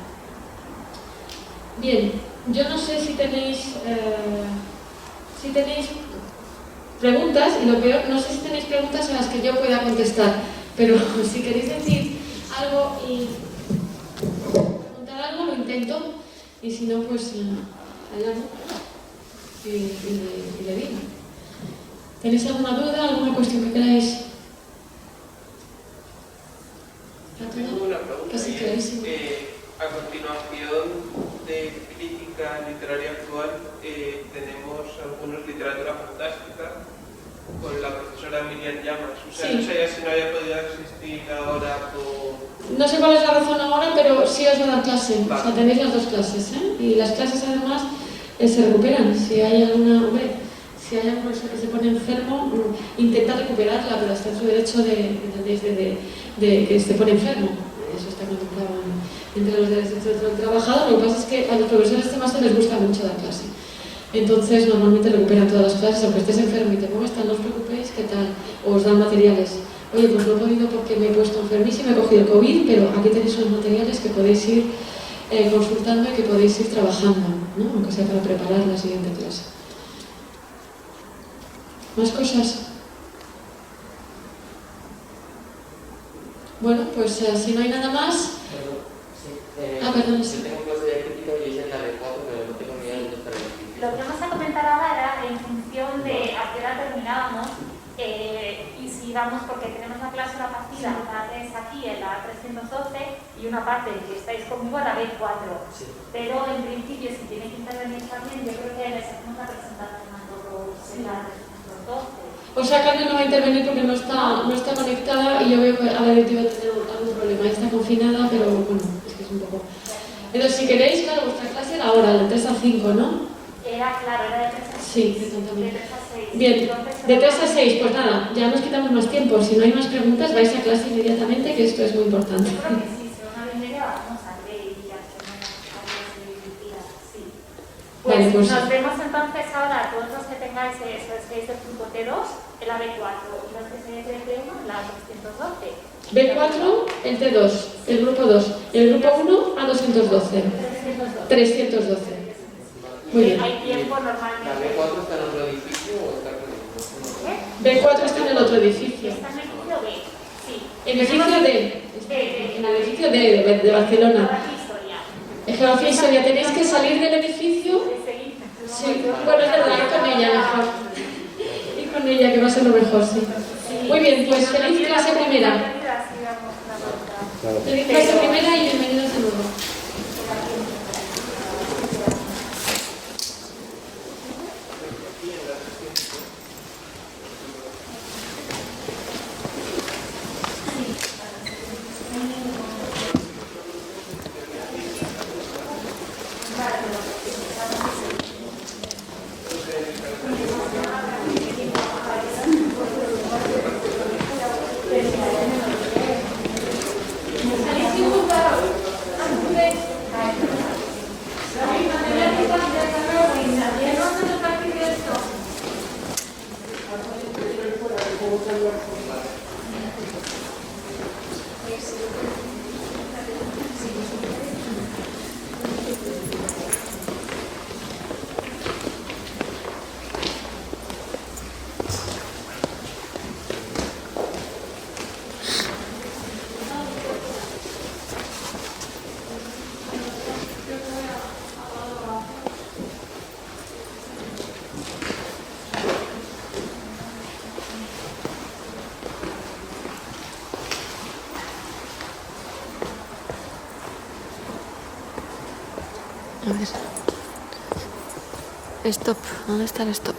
Bien, yo no sé si tenéis preguntas, y lo peor, no sé si tenéis preguntas a las que yo pueda contestar, pero si queréis decir algo y preguntar algo, lo intento, y si no, pues allá no, y le digo. ¿Tenéis alguna duda, alguna cuestión que queráis? Tengo una pregunta. Casi clarísimo. A continuación de crítica literaria actual, tenemos algunos literatura fantástica con la profesora Miriam Llamas. O sea, sí. No sé si no haya podido asistir ahora por... No sé cuál es la razón ahora, pero sí os va a dar clase. Vale. O sea, tenéis las dos clases, Y las clases además se recuperan. Si hay alguna... si hay algún profesor que se pone enfermo, intenta recuperarla, pero está en su derecho de que se pone enfermo. Eso está entre los derechos del trabajador. Lo que pasa es que a los profesores de este máster les gusta mucho dar clase. Entonces normalmente recuperan todas las clases, aunque estés enfermo y te pongas, no os preocupéis, ¿qué tal? O os dan materiales. Oye, pues no he podido porque me he puesto enfermísima, me he cogido COVID, pero aquí tenéis unos materiales que podéis ir consultando y que podéis ir trabajando, ¿no? Aunque sea para preparar la siguiente clase. ¿Más cosas? Bueno, pues si no hay nada más... perdón. Yo tengo clase de crítica y es en la de 4, pero no tengo ni idea de dónde está el edificio. Lo que vamos a comentar ahora era en función de a qué hora terminábamos y si vamos, porque tenemos una clase, una partida, una es aquí en la 312 y una parte que estáis conmigo en la B4. Sí. Pero en principio, si tienen que intervenir también, yo creo que les hacemos la presentación a todos en la 312. O sea, Carmen no va a intervenir porque no está conectada y yo veo que a la directiva tener algún problema. Está confinada, pero bueno, es que es un poco... Entonces, si queréis, claro, vuestra clase era ahora, de 3 a 5, ¿no? Era, claro, era de 3 a 6. Sí, de 3 a 6. Bien, de 3 a 6, pues nada, ya nos quitamos más tiempo. Si no hay más preguntas, vais a clase inmediatamente, que esto es muy importante. Yo creo que sí, si una vez media vamos a ver y ya sí. Pues, vale, pues nos vemos entonces ahora, todos los que tengáis esos 6 del grupo T2, en la B4, y los que seáis del T1, en la 312. B4, el T2, el grupo 2, el grupo 1 a 212. 312. Muy bien. Hay tiempo normalmente. ¿La B4 está en otro edificio o está en B4 está en el otro edificio. Está en el edificio B, sí. En el edificio D. En el edificio D de Barcelona. En Geografía e Historia tenéis que salir del edificio. Sí, bueno, es verdad, ir con ella mejor. Ir con ella, que va a ser lo mejor, sí. Muy bien, pues feliz clase primera. Feliz clase primera y bienvenidos de nuevo. A ver. Stop. ¿Dónde está el stop?